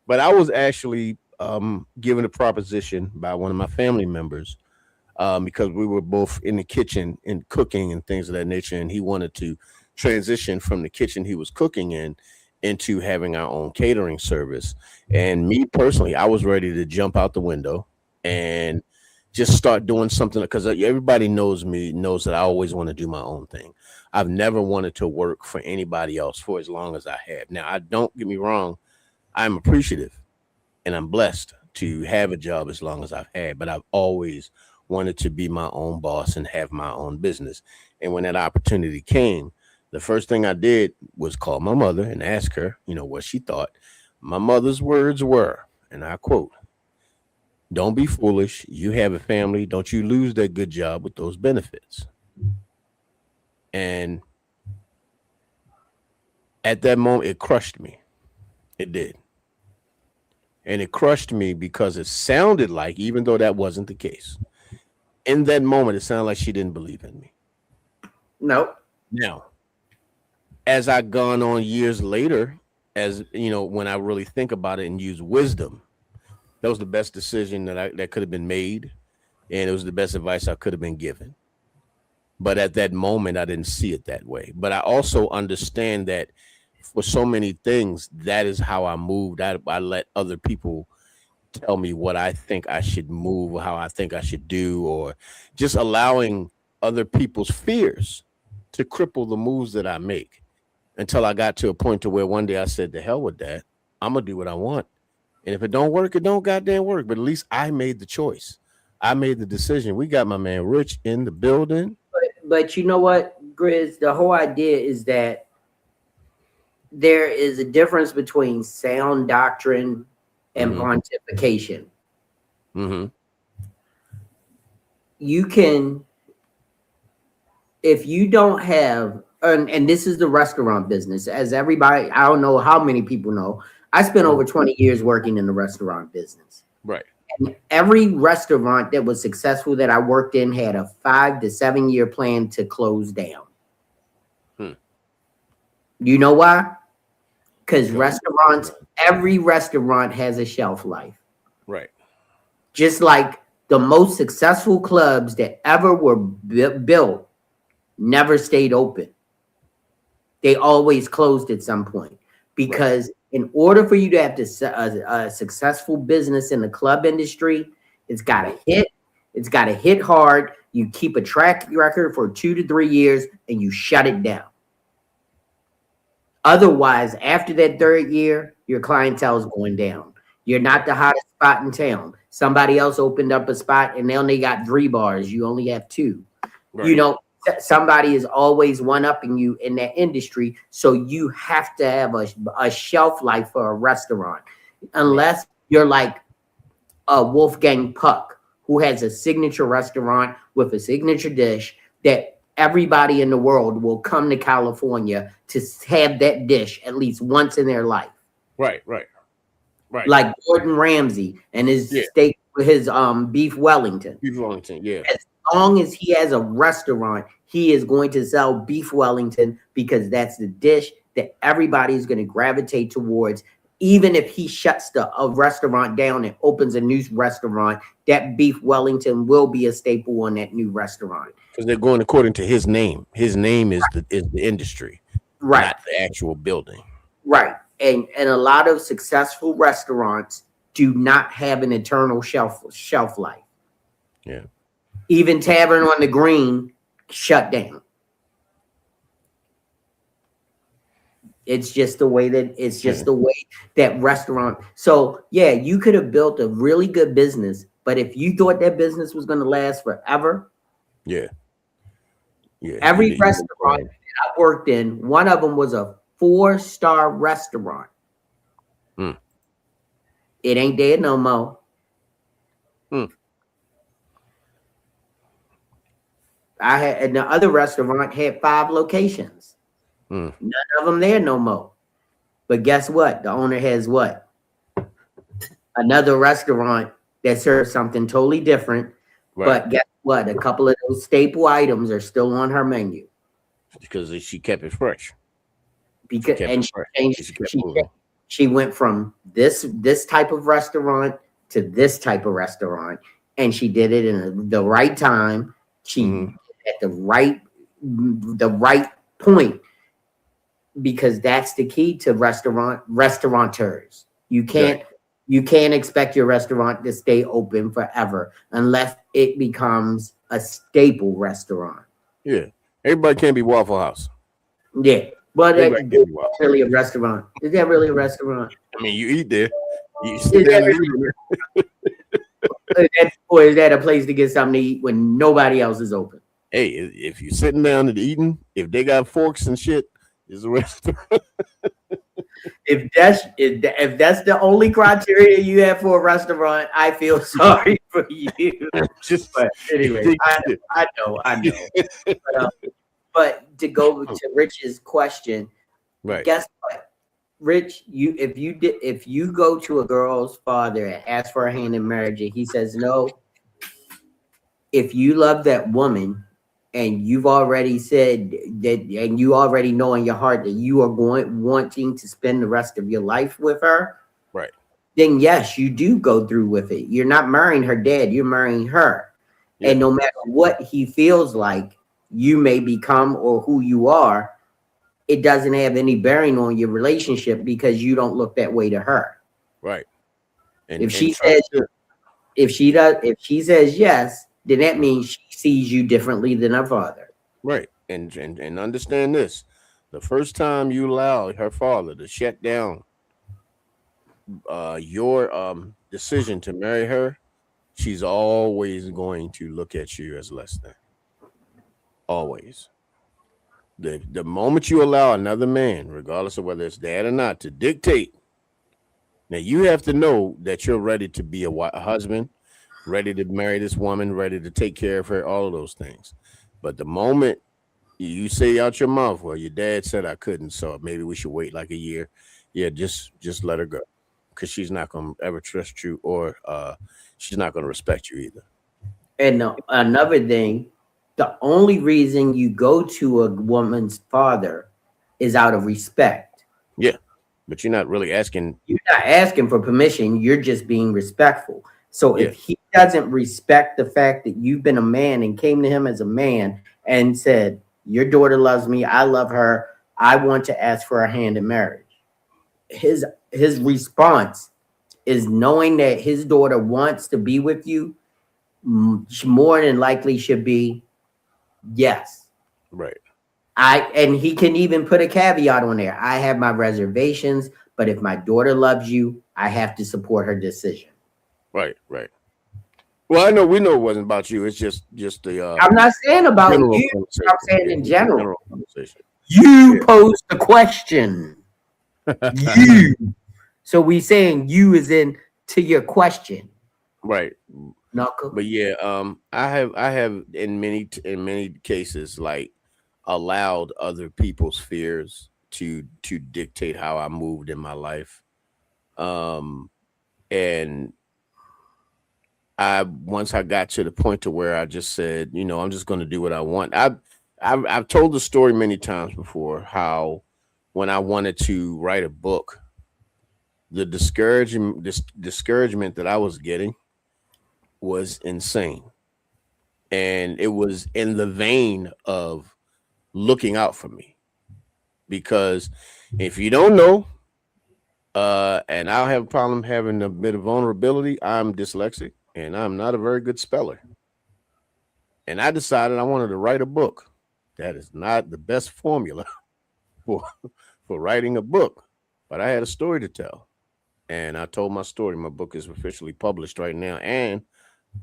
But I was actually given a proposition by one of my family members because we were both in the kitchen and cooking and things of that nature, and he wanted to transition from the kitchen he was cooking in into having our own catering service. And me personally, I was ready to jump out the window and just start doing something because everybody knows that I always want to do my own thing. I've never wanted to work for anybody else for as long as I have. Now, I don't get me wrong. I'm appreciative and I'm blessed to have a job as long as I've had, but I've always wanted to be my own boss and have my own business. And when that opportunity came, the first thing I did was call my mother and ask her, what she thought. My mother's words were, and I quote, Don't be foolish. You have a family. Don't you lose that good job with those benefits. And at that moment, it crushed me. It did. And it crushed me because it sounded like, even though that wasn't the case, in that moment, it sounded like she didn't believe in me. Nope. Now, as I gone on years later, as you know, when I really think about it and use wisdom, that was the best decision that could have been made, and it was the best advice I could have been given. But at that moment, I didn't see it that way. But I also understand that for so many things, that is how I moved. I let other people tell me what I think I should move, how I think I should do, or just allowing other people's fears to cripple the moves that I make until I got to a point to where one day I said, "The hell with that. I'm gonna do what I want. And if it don't work, it don't goddamn work. But at least I made the choice. I made the decision." We got my man Rich in the building. But you know what, Grizz? The whole idea is that there is a difference between sound doctrine and pontification. Mm-hmm. You can, if you don't have, and this is the restaurant business, as everybody, I don't know how many people know, I spent over 20 years working in the restaurant business. Right. And every restaurant that was successful that I worked in had a 5 to 7 year plan to close down. You know why? Because restaurants, every restaurant has a shelf life. Right. Just like the most successful clubs that ever were built never stayed open. They always closed at some point. Because in order for you to have a successful business in the club industry, it's got to hit. It's got to hit hard. You keep a track record for 2 to 3 years and you shut it down. Otherwise, after that third year, your clientele is going down. You're not the hottest spot in town. Somebody else opened up a spot and they only got 3 bars. You only have 2. Right. You know, somebody is always one-upping you in that industry. So you have to have a shelf life for a restaurant. Unless you're like a Wolfgang Puck, who has a signature restaurant with a signature dish that everybody in the world will come to California to have that dish at least once in their life. Right. Like Gordon Ramsay and his steak, his beef Wellington. Beef Wellington, yeah. As long as he has a restaurant, he is going to sell beef Wellington because that's the dish that everybody is going to gravitate towards. Even if he shuts a restaurant down and opens a new restaurant, that beef Wellington will be a staple on that new restaurant. Because they're going according to his name. His name is the industry, not the actual building. Right. And a lot of successful restaurants do not have an eternal shelf life. Yeah. Even Tavern on the Green shut down. It's just the way that restaurant. So yeah, you could have built a really good business, but if you thought that business was going to last forever, every restaurant that I worked in, one of them was a 4-star restaurant. It ain't there no more. I had, and the other restaurant had 5 locations. None of them there no more. But guess what? The owner has what? Another restaurant that serves something totally different. Right. But guess what? A couple of those staple items are still on her menu. Because she kept it fresh. Because she went from this type of restaurant to this type of restaurant, and she did it in the right time. She at the right point, because that's the key to restaurateurs. You can't expect your restaurant to stay open forever unless it becomes a staple restaurant. Yeah, everybody can't be Waffle House. Yeah, but that's really a restaurant. Is that really a restaurant? I mean, you eat there. You sit there and eat there. Or is that a place to get something to eat when nobody else is open? Hey, if you're sitting down and eating, if they got forks and shit, it's a restaurant. if that's the only criteria you have for a restaurant, I feel sorry for you. Just But anyway, I know. But to go to Rich's question, right. guess what, Rich? If you go to a girl's father and ask for a hand in marriage and he says no, if you love that woman and you've already said that, and you already know in your heart that you are wanting to spend the rest of your life with her, Right. then yes, you do go through with it. You're not marrying her dad, you're marrying her. Yeah. And no matter what he feels like you may become or who you are, it doesn't have any bearing on your relationship because you don't look that way to her. Right. And If she says yes, then that means she sees you differently than her father. right. And understand this. The first time you allow her father to shut down your decision to marry her, she's always going to look at you as less than. Always. The moment you allow another man, regardless of whether it's dad or not, to dictate, now you have to know that you're ready to be a husband, ready to marry this woman, ready to take care of her, all of those things. But the moment you say out your mouth, well, your dad said I couldn't, so maybe we should wait like a year. Yeah, just let her go, because she's not going to ever trust you, or she's not going to respect you either. And another thing, the only reason you go to a woman's father is out of respect. Yeah, but you're not really asking. You're not asking for permission. You're just being respectful. So Yeah. if he doesn't respect the fact that you've been a man and came to him as a man and said, your daughter loves me, I love her, I want to ask for a hand in marriage, his response is knowing that his daughter wants to be with you, more than likely should be yes. Right. And he can even put a caveat on there. I have my reservations, but if my daughter loves you, I have to support her decision. Right. Well, we know it wasn't about you. It's just the. I'm not saying about general you. conversation. I'm saying in general. Conversation. You posed the question. You. So we saying you is in to your question. Right. Knuckle. But yeah, I have in many cases like allowed other people's fears to dictate how I moved in my life. And once I got to the point to where I just said, I'm just going to do what I want. I've told the story many times before how when I wanted to write a book, the discouragement that I was getting was insane. And it was in the vein of looking out for me. Because if you don't know, and I'll have a problem having a bit of vulnerability, I'm dyslexic and I'm not a very good speller. And I decided I wanted to write a book. That is not the best formula for writing a book, but I had a story to tell. And I told my story. My book is officially published right now, and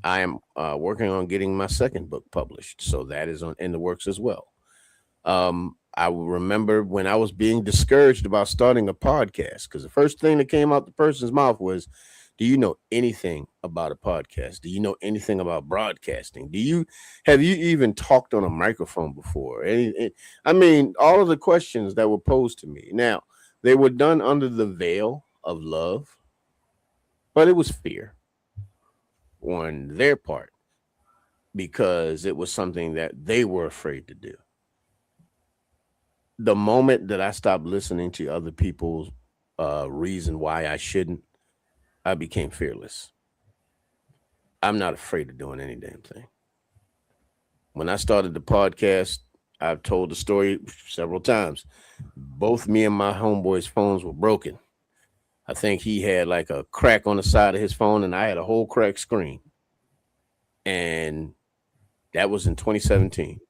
I am working on getting my second book published. So that is in the works as well. I remember when I was being discouraged about starting a podcast, because the first thing that came out the person's mouth was, do you know anything about a podcast? Do you know anything about broadcasting? Have you even talked on a microphone before? I mean, all of the questions that were posed to me. Now, they were done under the veil of love, but it was fear on their part because it was something that they were afraid to do. The moment that I stopped listening to other people's reason why I shouldn't, I became fearless. I'm not afraid of doing any damn thing. When I started the podcast, I've told the story several times. Both me and my homeboy's phones were broken. I think he had like a crack on the side of his phone and I had a whole cracked screen. And that was in 2017.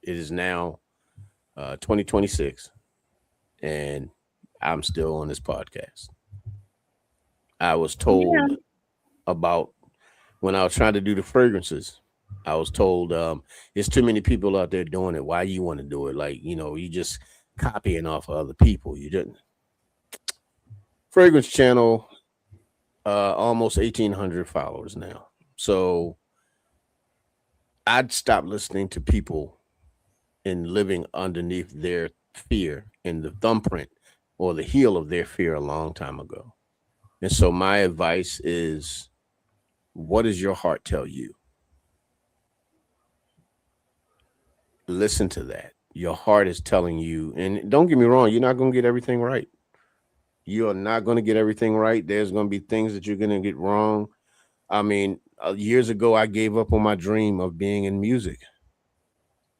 It is now 2026. And I'm still on this podcast. I was told about when I was trying to do the fragrances. I was told there's too many people out there doing it. Why you want to do it? Like, you just copying off of other people. You didn't. Fragrance Channel, almost 1,800 followers now. So I'd stop listening to people and living underneath their fear and the thumbprint or the heel of their fear a long time ago. And so my advice is, what does your heart tell you? Listen to that. Your heart is telling you, and don't get me wrong, you're not going to get everything right. You are not going to get everything right. There's going to be things that you're going to get wrong. I mean, years ago, I gave up on my dream of being in music.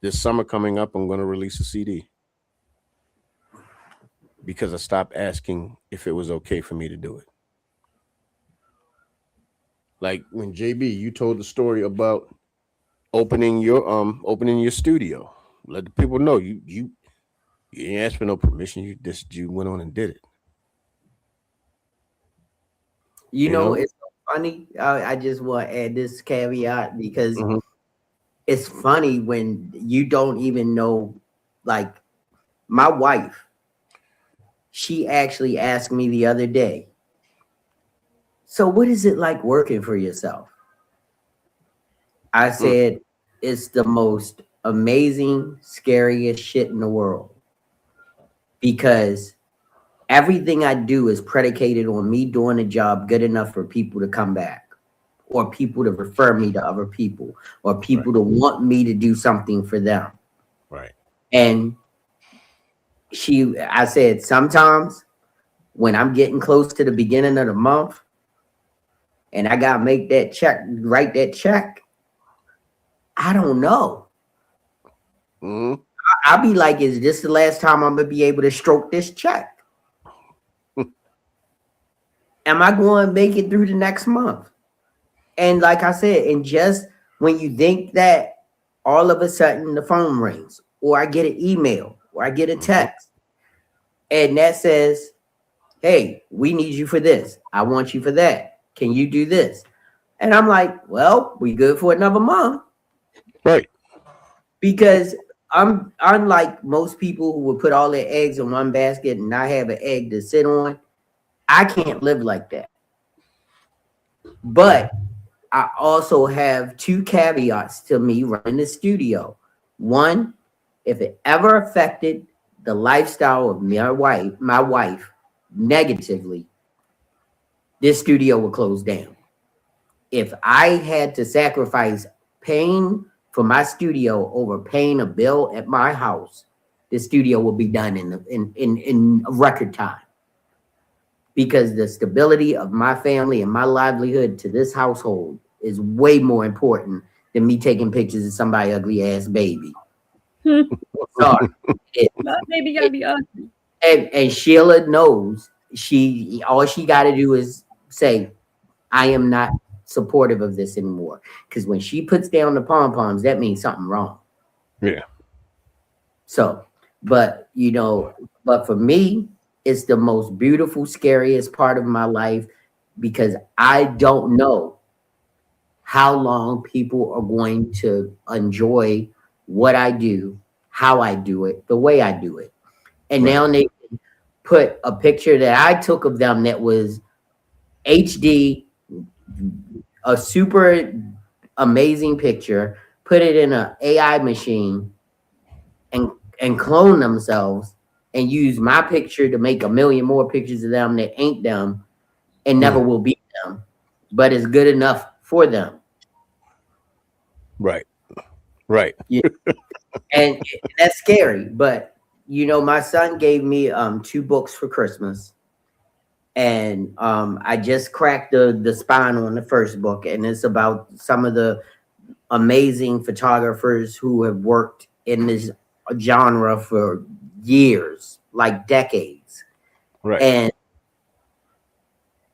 This summer coming up, I'm going to release a CD because I stopped asking if it was okay for me to do it. Like when JB, you told the story about opening your studio. Let the people know you didn't ask for no permission. You went on and did it. You know, it's so funny. I just want to add this caveat because it's funny when you don't even know. Like my wife, she actually asked me the other day, so what is it like working for yourself? I said, it's the most amazing, scariest shit in the world because everything I do is predicated on me doing a job good enough for people to come back or people to refer me to other people or people to want me to do something for them. Right. And I said, sometimes when I'm getting close to the beginning of the month and I got to make that check, write that check, I don't know. I'll be like, is this the last time I'm going to be able to stroke this check? Am I going to make it through the next month? And like I said, and just when you think that, all of a sudden the phone rings or I get an email or I get a text and that says, hey, we need you for this. I want you for that. Can you do this? And I'm like, well, we good for another month. Right. Because I'm unlike most people who would put all their eggs in one basket and not have an egg to sit on. I can't live like that. But I also have two caveats to me running the studio. One, if it ever affected the lifestyle of my wife negatively, this studio will close down. If I had to sacrifice paying for my studio over paying a bill at my house, the studio will be done in record time. Because the stability of my family and my livelihood to this household is way more important than me taking pictures of somebody ugly ass baby. Sorry. Baby gotta be ugly. And Sheila knows all she got to do is say, I am not supportive of this anymore. Because when she puts down the pom-poms, that means something wrong. Yeah. So, but for me, it's the most beautiful, scariest part of my life because I don't know how long people are going to enjoy what I do, how I do it, the way I do it. And now they put a picture that I took of them that was HD, a super amazing picture, put it in an AI machine and clone themselves and use my picture to make a million more pictures of them that ain't them and never will be them, but it's good enough for them. Right. Yeah. And that's scary. But, my son gave me 2 books for Christmas. And I just cracked the spine on the first book. And it's about some of the amazing photographers who have worked in this genre for years, like decades. Right. And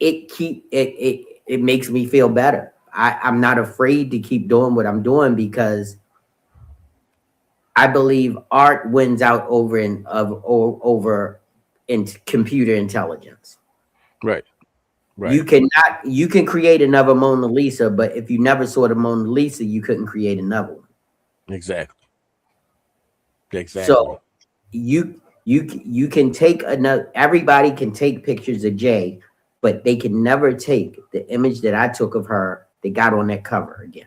it makes me feel better. I'm not afraid to keep doing what I'm doing because I believe art wins out over in computer intelligence. Right. You can create another Mona Lisa, but if you never saw the Mona Lisa, you couldn't create another one. Exactly. So You can take another. Everybody can take pictures of Jay, but they can never take the image that I took of her that got on that cover again.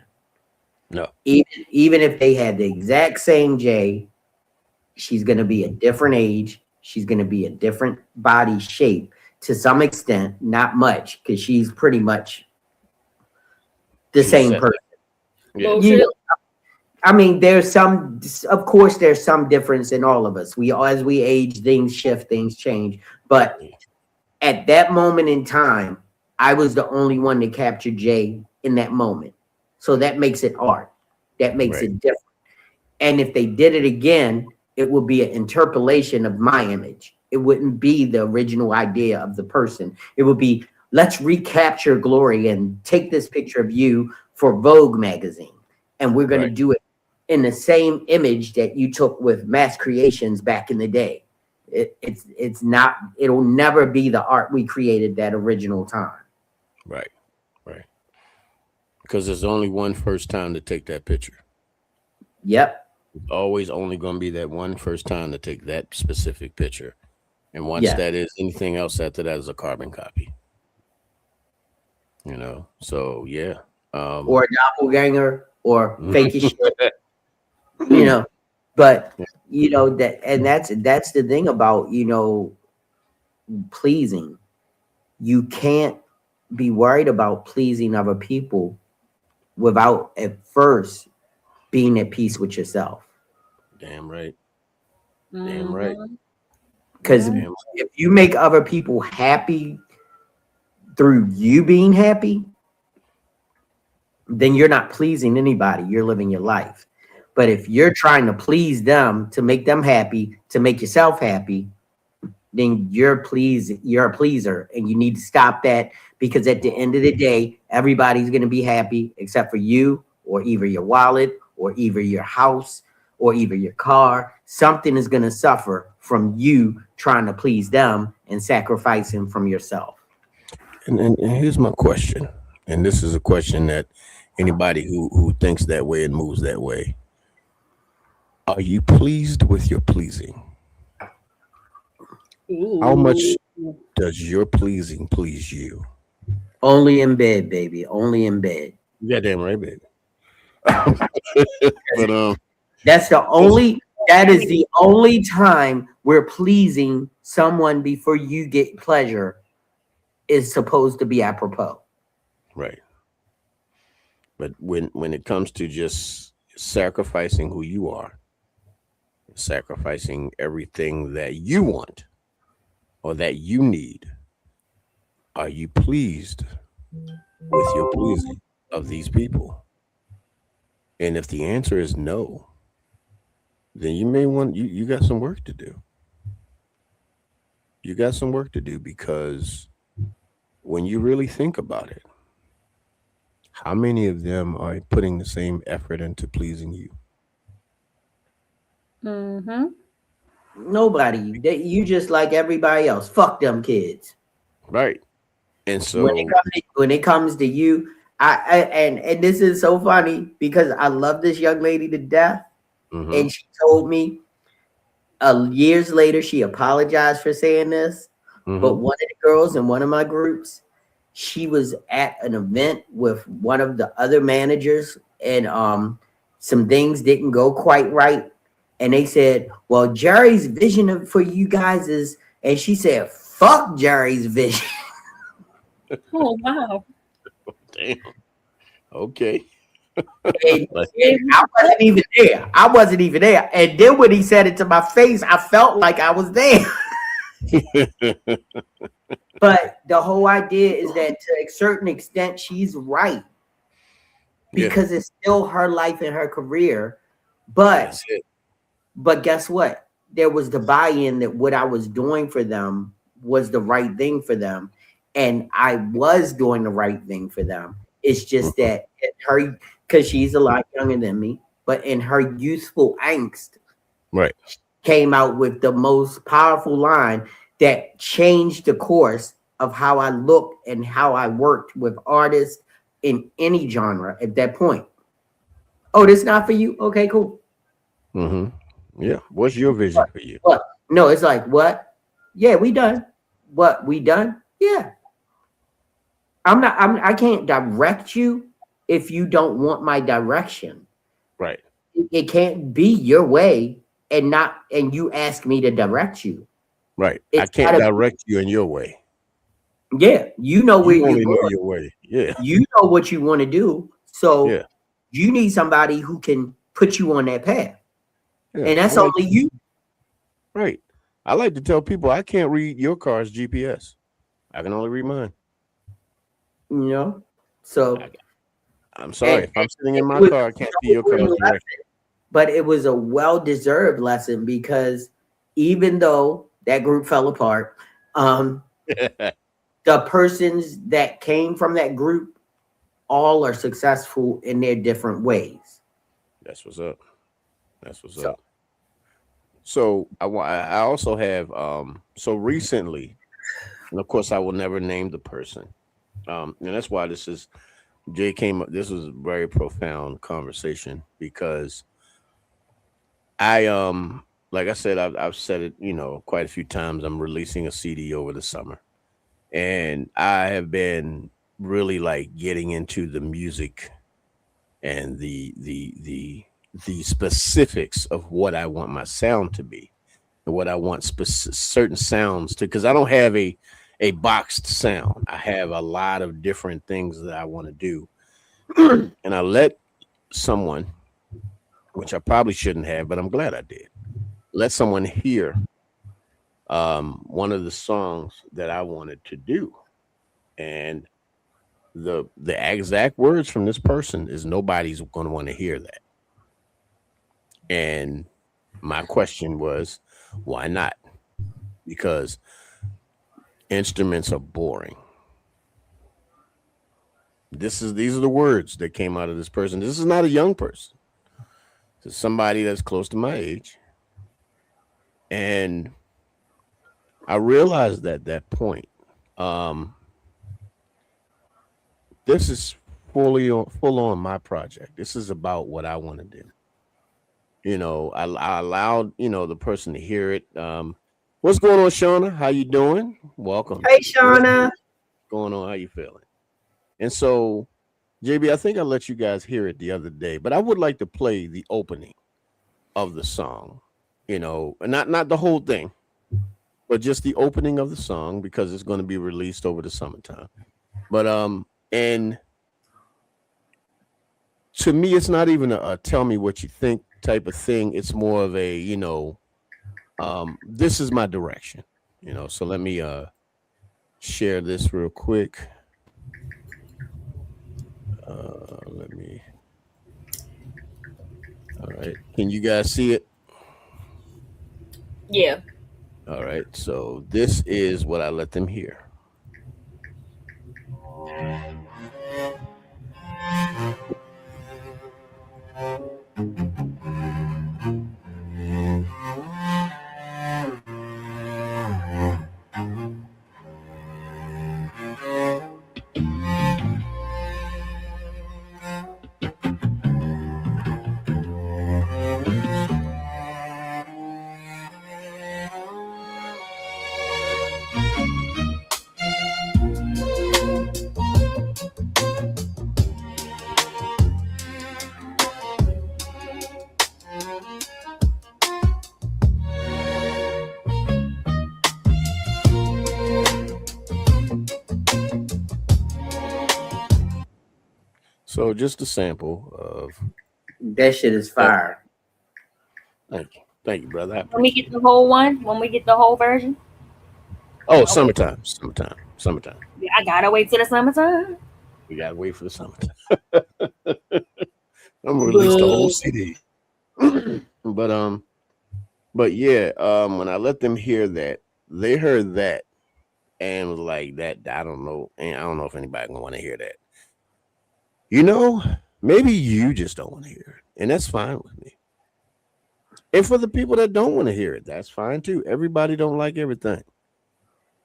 No. Even if they had the exact same Jay, she's going to be a different age. She's going to be a different body shape to some extent, not much, because she's pretty much the same person. Yeah. Well, You know, I mean, there's some, of course, there's some difference in all of us. As we age, things shift, things change. But at that moment in time, I was the only one to capture Jay in that moment. So that makes it art. That makes it different. And if they did it again, it would be an interpolation of my image. It wouldn't be the original idea of the person. It would be, let's recapture Glory and take this picture of you for Vogue magazine. And we're going to do it in the same image that you took with Mass Creations back in the day. It's not, it'll never be the art we created that original time. Right. Because there's only one first time to take that picture. Yep. It's always only going to be that one first time to take that specific picture. And once that is, anything else after that is a carbon copy. You know, so yeah. Or a doppelganger or fake as shit. You know, but you know that's the thing about, you know, pleasing. You can't be worried about pleasing other people without at first being at peace with yourself. Damn right. Damn right. Because if you make other people happy through you being happy, then you're not pleasing anybody. You're living your life. But if you're trying to please them, to make them happy, to make yourself happy, then you're a pleaser, and you need to stop that, because at the end of the day, everybody's going to be happy except for you, or either your wallet, or either your house, or either your car. Something is going to suffer from you trying to please them and sacrificing from yourself. And here's my question, and this is a question that anybody who thinks that way and moves that way. Are you pleased with your pleasing? How much does your pleasing please you? Only in bed, baby. Only in bed. Yeah, damn right, baby. But that is the only time where pleasing someone before you get pleasure is supposed to be apropos. Right. But when it comes to just sacrificing who you are, sacrificing everything that you want or that you need, are you pleased with your pleasing of these people? And if the answer is no, then you may want, you got some work to do. You got some work to do, because when you really think about it, how many of them are putting the same effort into pleasing you? Nobody. You just like everybody else. Fuck them kids. Right. And so when it comes to you, and this is so funny, because I love this young lady to death. And she told me years later, she apologized for saying this. But one of the girls in one of my groups, she was at an event with one of the other managers, and some things didn't go quite right. And they said, well, Jerry's vision for you guys is, and she said, fuck Jerry's vision. Oh, wow. Damn. Okay. And I wasn't even there. And then when he said it to my face, I felt like I was there. But the whole idea is that to a certain extent, she's right, because it's still her life and her career. But guess what? There was the buy-in that what I was doing for them was the right thing for them. And I was doing the right thing for them. It's just that her, because she's a lot younger than me, but in her youthful angst, came out with the most powerful line that changed the course of how I looked and how I worked with artists in any genre at that point. Oh, this not for you? Okay, cool. Yeah. What's your vision for you? No, it's like, what? Yeah, we done. What, we done? Yeah. I can't direct you if you don't want my direction. Right. It can't be your way and you ask me to direct you. Right. I It's can't gotta direct you in your way. Yeah, you know where You you're only know going. your way. Yeah. You know what you want to do. So Yeah. you need somebody who can put you on that path. Yeah. And that's I like only you. Right. I like to tell people I can't read your car's GPS. I can only read mine. You know? So I'm sorry. If I'm sitting in my it was car, I can't see so your car's lesson, direction. but it was a well-deserved lesson because even though that group fell apart, the persons that came from that group all are successful in their different ways. That's what's up. That's what's up. So I also have so recently, and of course I will never name the person. And that's why Jay came up. This was a very profound conversation because I like I said, I've said it, quite a few times. I'm releasing a CD over the summer. And I have been really like getting into the music and the specifics of what I want my sound to be and what I want certain sounds to, because I don't have a boxed sound. I have a lot of different things that I want to do. And I let someone, which I probably shouldn't have, but I'm glad I did, let someone hear one of the songs that I wanted to do. And the exact words from this person is nobody's going to want to hear that. And my question was, why not? Because instruments are boring. These are the words that came out of this person. This is not a young person. This is somebody that's close to my age. And I realized at that point, this is full on my project. This is about what I want to do. I allowed, the person to hear it. What's going on, Shauna? How you doing? Welcome. Hey, Shauna. What's going on? How you feeling? And so, JB, I think I let you guys hear it the other day, but I would like to play the opening of the song, and not the whole thing, but just the opening of the song because it's going to be released over the summertime. But and to me, it's not even a tell me what you think type of thing. It's more of a, this is my direction, So let me share this real quick. Let me. All right. Can you guys see it? Yeah. All right. So this is what I let them hear. So just a sample of That shit is fire. Thank you, brother. When we get the whole one, when we get the whole version. Oh, summertime. Yeah, I gotta wait till the summertime. We gotta wait for the summertime. I'm gonna release the whole CD. But yeah, when I let them hear that, they heard that and was like that. I don't know, and I don't know if anybody gonna want to hear that. Maybe you just don't want to hear it, and that's fine with me. And for the people that don't want to hear it, that's fine too. Everybody don't like everything.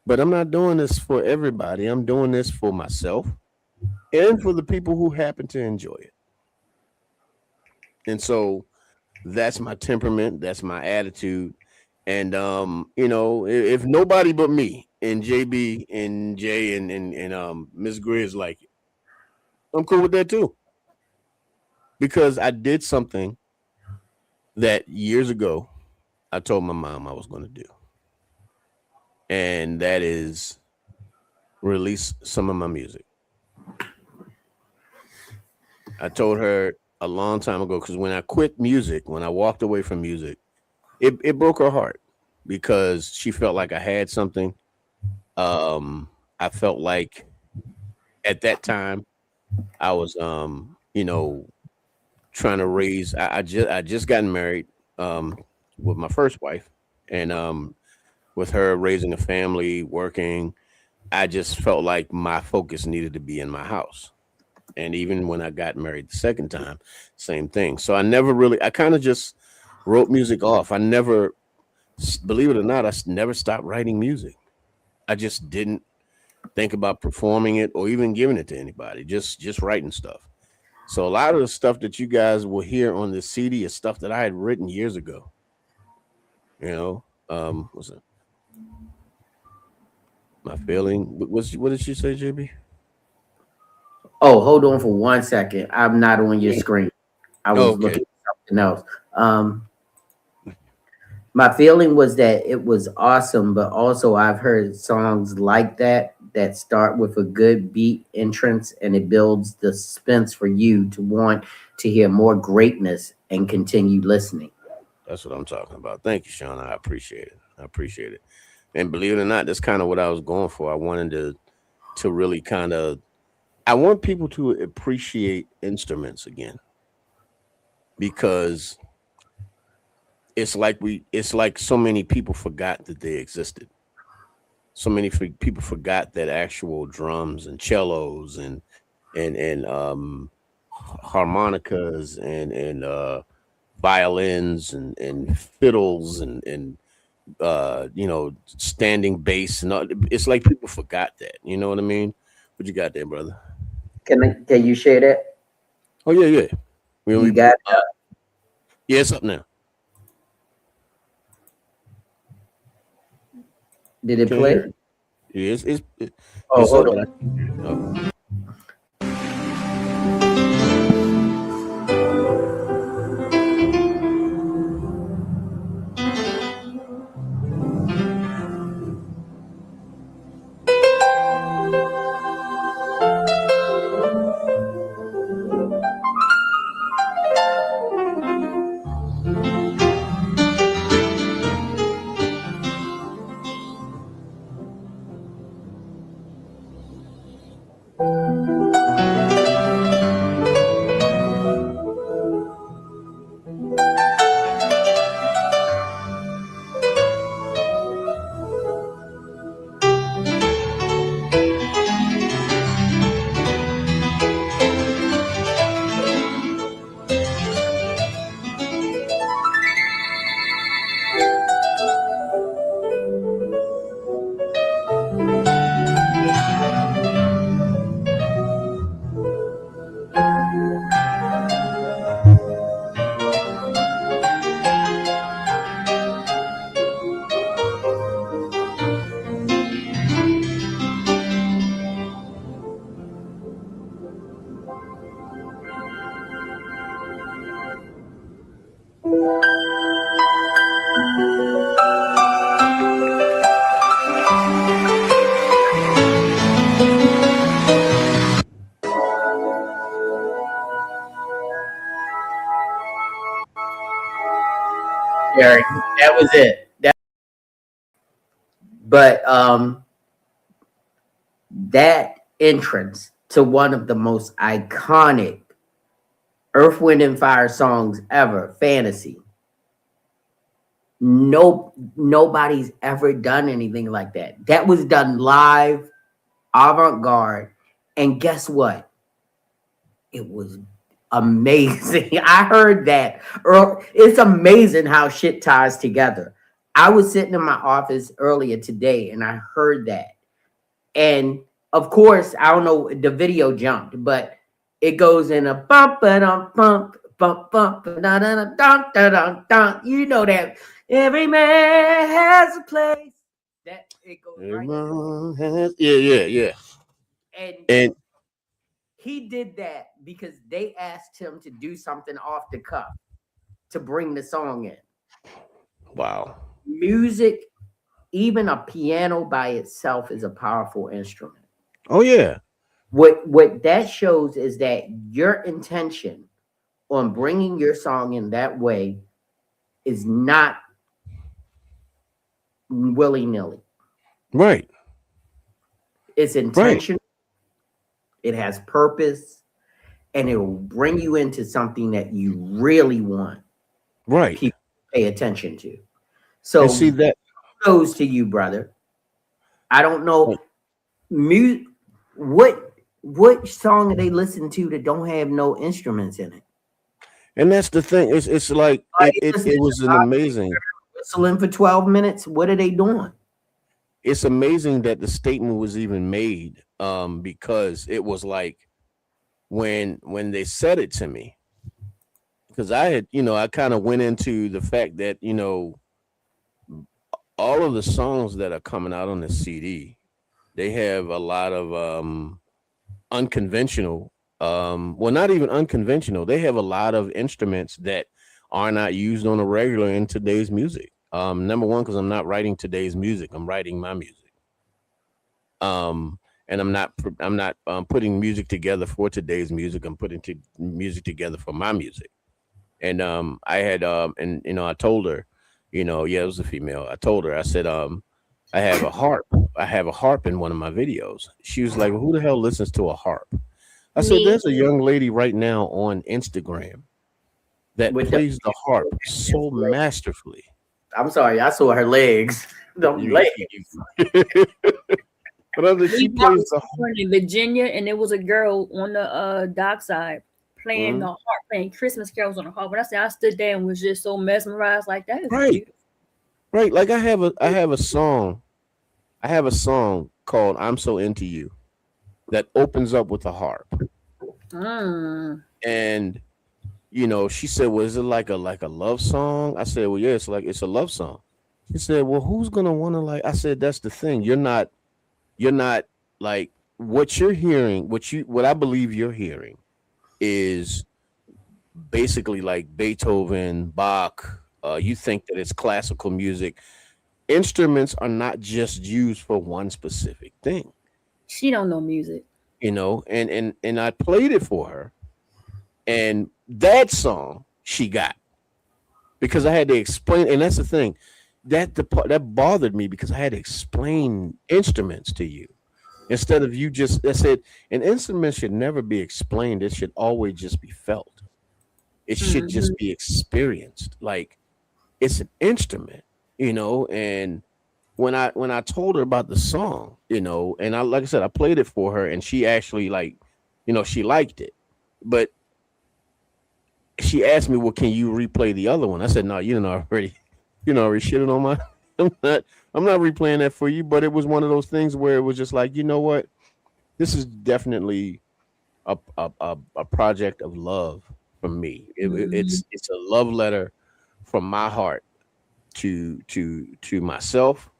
But I'm not doing this for everybody. I'm doing this for myself and for the people who happen to enjoy it. And so that's my temperament. That's my attitude. And you know, if nobody but me and JB and Jay and Miss Grizz like it, I'm cool with that too. Because I did something that years ago I told my mom I was going to do, and that is release some of my music. I told her a long time ago because when I quit music, when I walked away from music, it broke her heart because she felt like I had something. I felt like at that time I was you know, trying to raise I just gotten married with my first wife, and with her raising a family, working, I just felt like my focus needed to be in my house. And even when I got married the second time, same thing. So I kind of just wrote music off. I never, believe it or not, never stopped writing music. I just didn't think about performing it or even giving it to anybody. Just writing stuff. So a lot of the stuff that you guys will hear on this CD is stuff that I had written years ago. You know, what's it? My feeling. What did she say, JB? Oh, hold on for 1 second. I'm not on your screen. I was Okay. looking at something else. My feeling was that it was awesome, but also I've heard songs like that that start with a good beat entrance and it builds the suspense for you to want to hear more greatness and continue listening. That's what I'm talking about. Thank you, Sean. I appreciate it. I appreciate it. And believe it or not, that's kind of what I was going for. I wanted to really kind of I want people to appreciate instruments again because it's like so many people forgot that they existed. So many people forgot that actual drums and cellos and harmonicas and violins and fiddles and you know, standing bass and all, it's like people forgot that. You know what I mean? What you got there, brother? Can you share that? Oh yeah. We You got yeah, it's up now. did it Can you hear play? it? Yeah, Oh, it's up, hold but on. oh. Eric, that was it. But that entrance to one of the most iconic Earth, Wind, and Fire songs ever, Fantasy. Nobody's ever done anything like that. That was done live, avant-garde, and guess what? It was amazing. I heard that. It's amazing how shit ties together. I was sitting in my office earlier today and I heard that. And of course, I don't know, the video jumped, but it goes in a bump, bump, bump, bump, bump, dun, dun, dun, dun, dun, dun. You know that. Every man has a place. That it goes right. Yeah. And he did that because they asked him to do something off the cuff to bring the song in. Wow. Music, even a piano by itself, is a powerful instrument. Oh yeah. What that shows is that your intention on bringing your song in that way is not willy-nilly. Right. It's intentional. It has purpose, and it will bring you into something that you really want. Right. People pay attention to. So and see that goes to you, brother. I don't know what song are they listening to that don't have no instruments in it? And that's the thing. It's like it was an amazing whistling for 12 minutes. What are they doing? It's amazing that the statement was even made, because it was like when they said it to me, because I had, I kind of went into the fact that, all of the songs that are coming out on the CD, they have a lot of unconventional, well, not even unconventional. They have a lot of instruments that are not used on a regular in today's music. Number one, because I'm not writing today's music, I'm writing my music. And I'm not putting music together for today's music. I'm putting music together for my music. And I had I told her, it was a female. I told her, I said, I have a harp. I have a harp in one of my videos. She was like, well, who the hell listens to a harp? I said, there's a young lady right now on Instagram that plays the harp so masterfully. I'm sorry, I saw her legs. The legs. But she plays the harp in Virginia, and there was a girl on the dockside playing the harp, playing Christmas carols on the harp. But I stood there and was just so mesmerized, like that is beautiful. Right. Like I have a song called "I'm So Into You" that opens up with a harp. And she said, well, is it like a love song? I said, well, yeah, it's a love song. She said, well, who's gonna want to like? I said, that's the thing. You're not like what you're hearing. What I believe you're hearing is basically like Beethoven, Bach. You think that it's classical music. Instruments are not just used for one specific thing. She don't know music. And I played it for her. And that song she got, because I had to explain, and that's the thing that bothered me, because I had to explain instruments to you instead of you just. I said an instrument should never be explained; it should always just be felt. It should just be experienced, like it's an instrument, And when I told her about the song, and like I said, I played it for her, and she actually she liked it, but she asked me, well, can you replay the other one? I said, no, already shitted on my, I'm not replaying that for you, but it was one of those things where it was just like, you know what? This is definitely a project of love from me. It's a love letter from my heart to myself.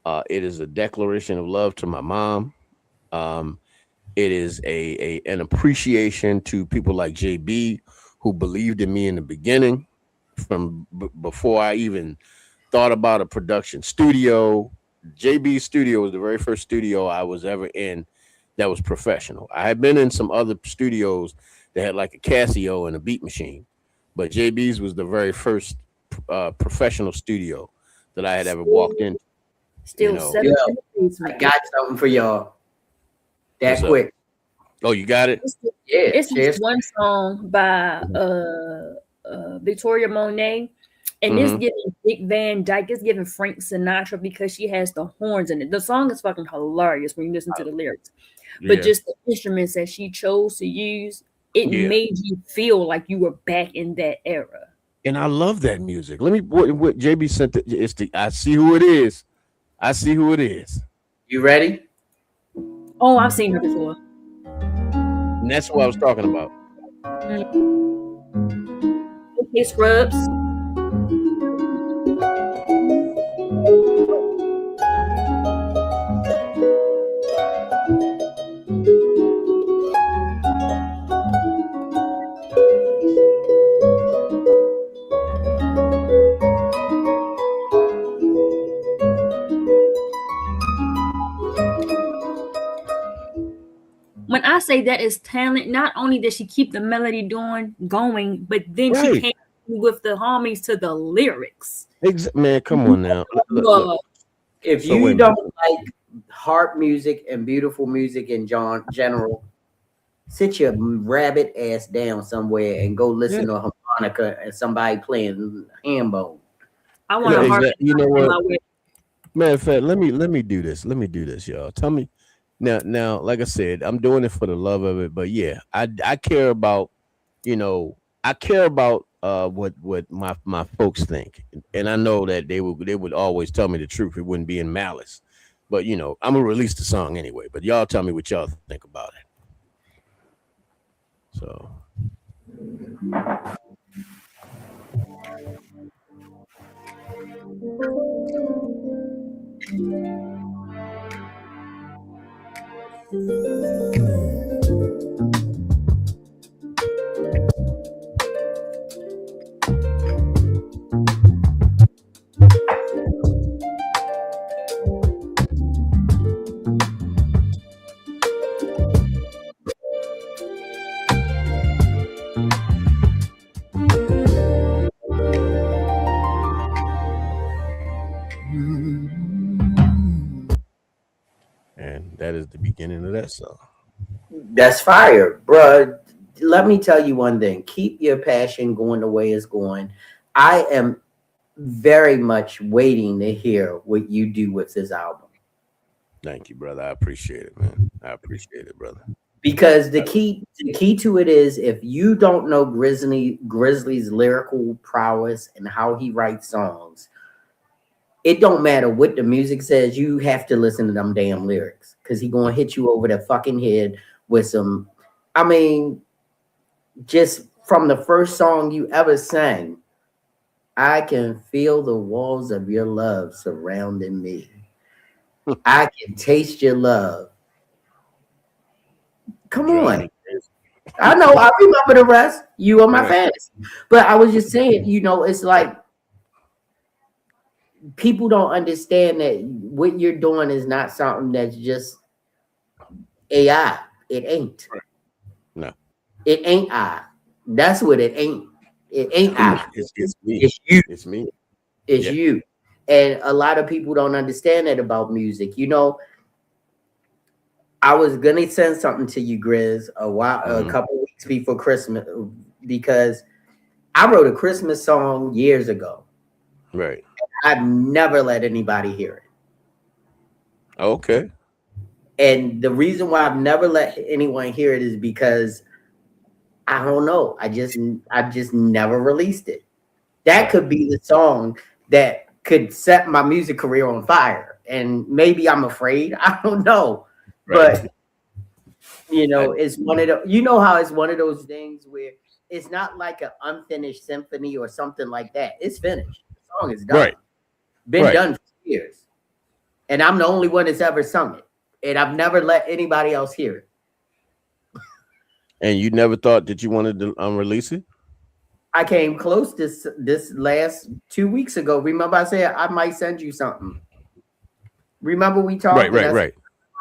It is a declaration of love to my mom. It is an appreciation to people like JB, who believed in me in the beginning, from before I even thought about a production studio. JB Studio was the very first studio I was ever in that was professional. I had been in some other studios that had like a Casio and a beat machine, but JB's was the very first professional studio that I had ever walked in. Still, I got something for y'all. That quick. Oh, you got it? Yeah. It's this one song by Victoria Monet, and it's giving Dick Van Dyke, it's giving Frank Sinatra, because she has the horns in it. The song is fucking hilarious when you listen to the lyrics. But just the instruments that she chose to use, it made you feel like you were back in that era. And I love that music. Let me what JB sent I see who it is. I see who it is. You ready? Oh, I've seen her before. And that's what I was talking about. Okay, Scrubs. say that is talent. Not only did she keep the melody going, but then she Right. came with the harmonies to the lyrics. Man, come on now. Look. If So you wait a don't minute. like harp music and beautiful music in general, sit your rabbit ass down somewhere and go listen to a harmonica and somebody playing handbone. I want to harp You know in what? my way. Matter of fact, let me do this. Let me do this, y'all. Tell me now, like I said, I'm doing it for the love of it. But yeah, I care about, I care about what my folks think. And I know that they would always tell me the truth. It wouldn't be in malice. But I'm gonna release the song anyway. But y'all tell me what y'all think about it. So and that is the beginning of that song. That's fire, bruh. Let me tell you one thing. Keep your passion going the way it's going. I am very much waiting to hear what you do with this album. Thank you, brother. I appreciate it, man. I appreciate it, brother. Because the key to it is, if you don't know Grizzly's lyrical prowess and how he writes songs, it don't matter what the music says, you have to listen to them damn lyrics, because he gonna hit you over the fucking head with some, I mean, just from the first song you ever sang, I can feel the walls of your love surrounding me. I can taste your love. Come on. I know, I remember the rest. You are my fantasy. But I was just saying, it's like people don't understand that what you're doing is not something that's just AI. It ain't. No. It ain't I. That's what it ain't. It ain't I. It's me. It's you. It's me. It's you. And a lot of people don't understand that about music. I was gonna send something to you, Grizz, a couple weeks before Christmas, because I wrote a Christmas song years ago. Right. I've never let anybody hear it. Okay. And the reason why I've never let anyone hear it is because I don't know. I've just never released it. That could be the song that could set my music career on fire. And maybe I'm afraid. I don't know. Right. But it's one of the, how it's one of those things where it's not like an unfinished symphony or something like that. It's finished. The song is done. Right. Been done for years. And I'm the only one that's ever sung it. And I've never let anybody else hear it. And you never thought that you wanted to release it? I came close this last 2 weeks ago. Remember I said I might send you something. Remember we talked? Right.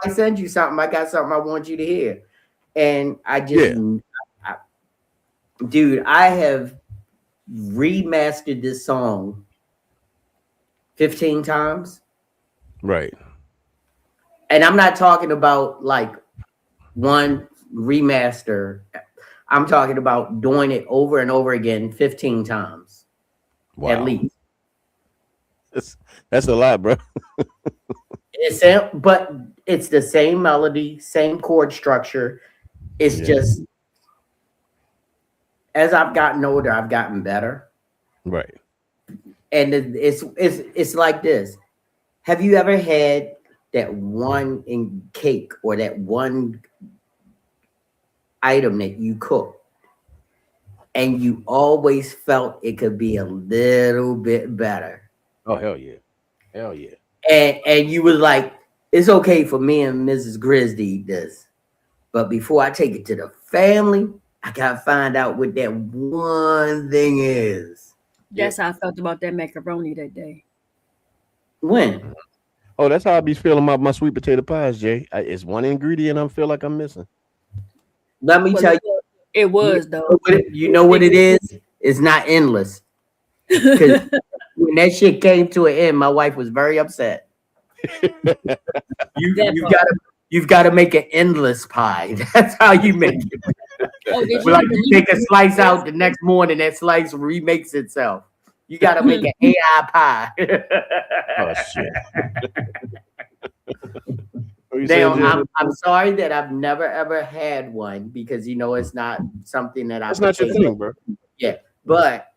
I send you something. I got something I want you to hear. And I just, dude, I have remastered this song 15 times. Right. And I'm not talking about like one remaster. I'm talking about doing it over and over again 15 times. Wow. At least. That's a lot, bro. But it's the same melody, same chord structure. It's just, as I've gotten older, I've gotten better. Right. And it's like this. Have you ever had that one in cake or that one item that you cook and you always felt it could be a little bit better? Oh, hell yeah. Hell yeah. And you was like, it's okay for me and Mrs. Grizz to eat this, but before I take it to the family, I gotta find out what that one thing is. That's how I felt about that macaroni that day. When? Oh, that's how I be feeling about my sweet potato pies, Jay. It's one ingredient I feel like I'm missing. Let me Well, tell you. it was though. You know what it is? It's not endless. Because when that shit came to an end, my wife was very upset. That You've part. got to make an endless pie. That's how you make it. Oh, did you Like have to you leave take a slice out the next morning, that slice remakes itself. You got to make an AI pie. Oh shit. What you Now, saying, Jay? I'm sorry that I've never ever had one because it's not something that I That's not your partake in. thing, bro. Yeah, but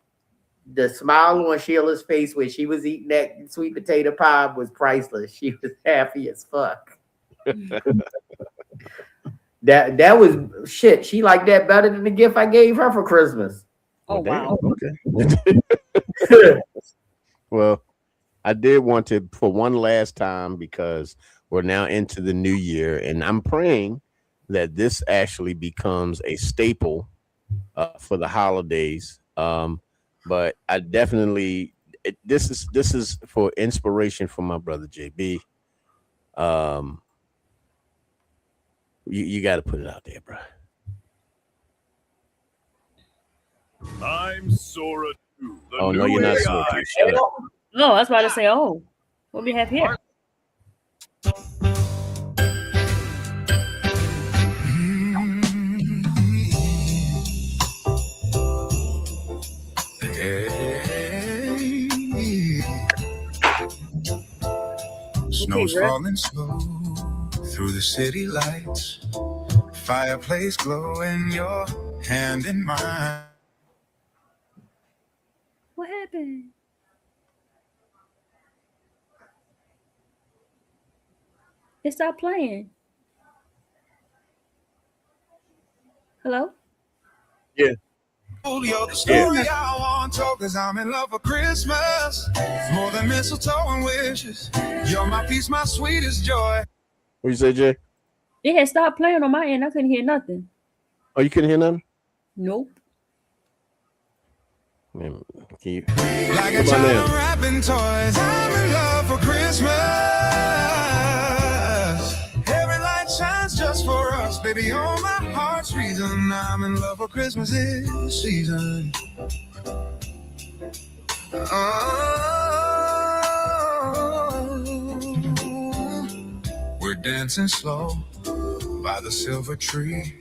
the smile on Sheila's face when she was eating that sweet potato pie was priceless. She was happy as fuck. That was shit. She liked that better than the gift I gave her for Christmas. Oh wow. Okay. Well, I did want to for one last time because we're now into the new year, and I'm praying that this actually becomes a staple for the holidays. But I definitely this is for inspiration from my brother JB. You got to put it out there, bro. I'm Sora 2. Oh no, you're not Sora 2. Shut up. No, I was about to say, oh, what we have here? Snow's Rick. falling slow through the city lights. Fireplace glowing, your hand in mine. What happened? It stopped playing. Hello? You're the story I want to, cause I'm in love for Christmas. More than mistletoe and wishes. You're my peace, my sweetest joy. What you say, Jay? It had stopped playing on my end. I couldn't hear nothing. Oh, you couldn't hear nothing? Nope. Man, can you Like a come on child down? wrapping toys. I'm in love for Christmas. Every light shines just for us. Baby, you're my heart's reason. I'm in love for Christmas this season. Oh, we're dancing slow by the silver tree.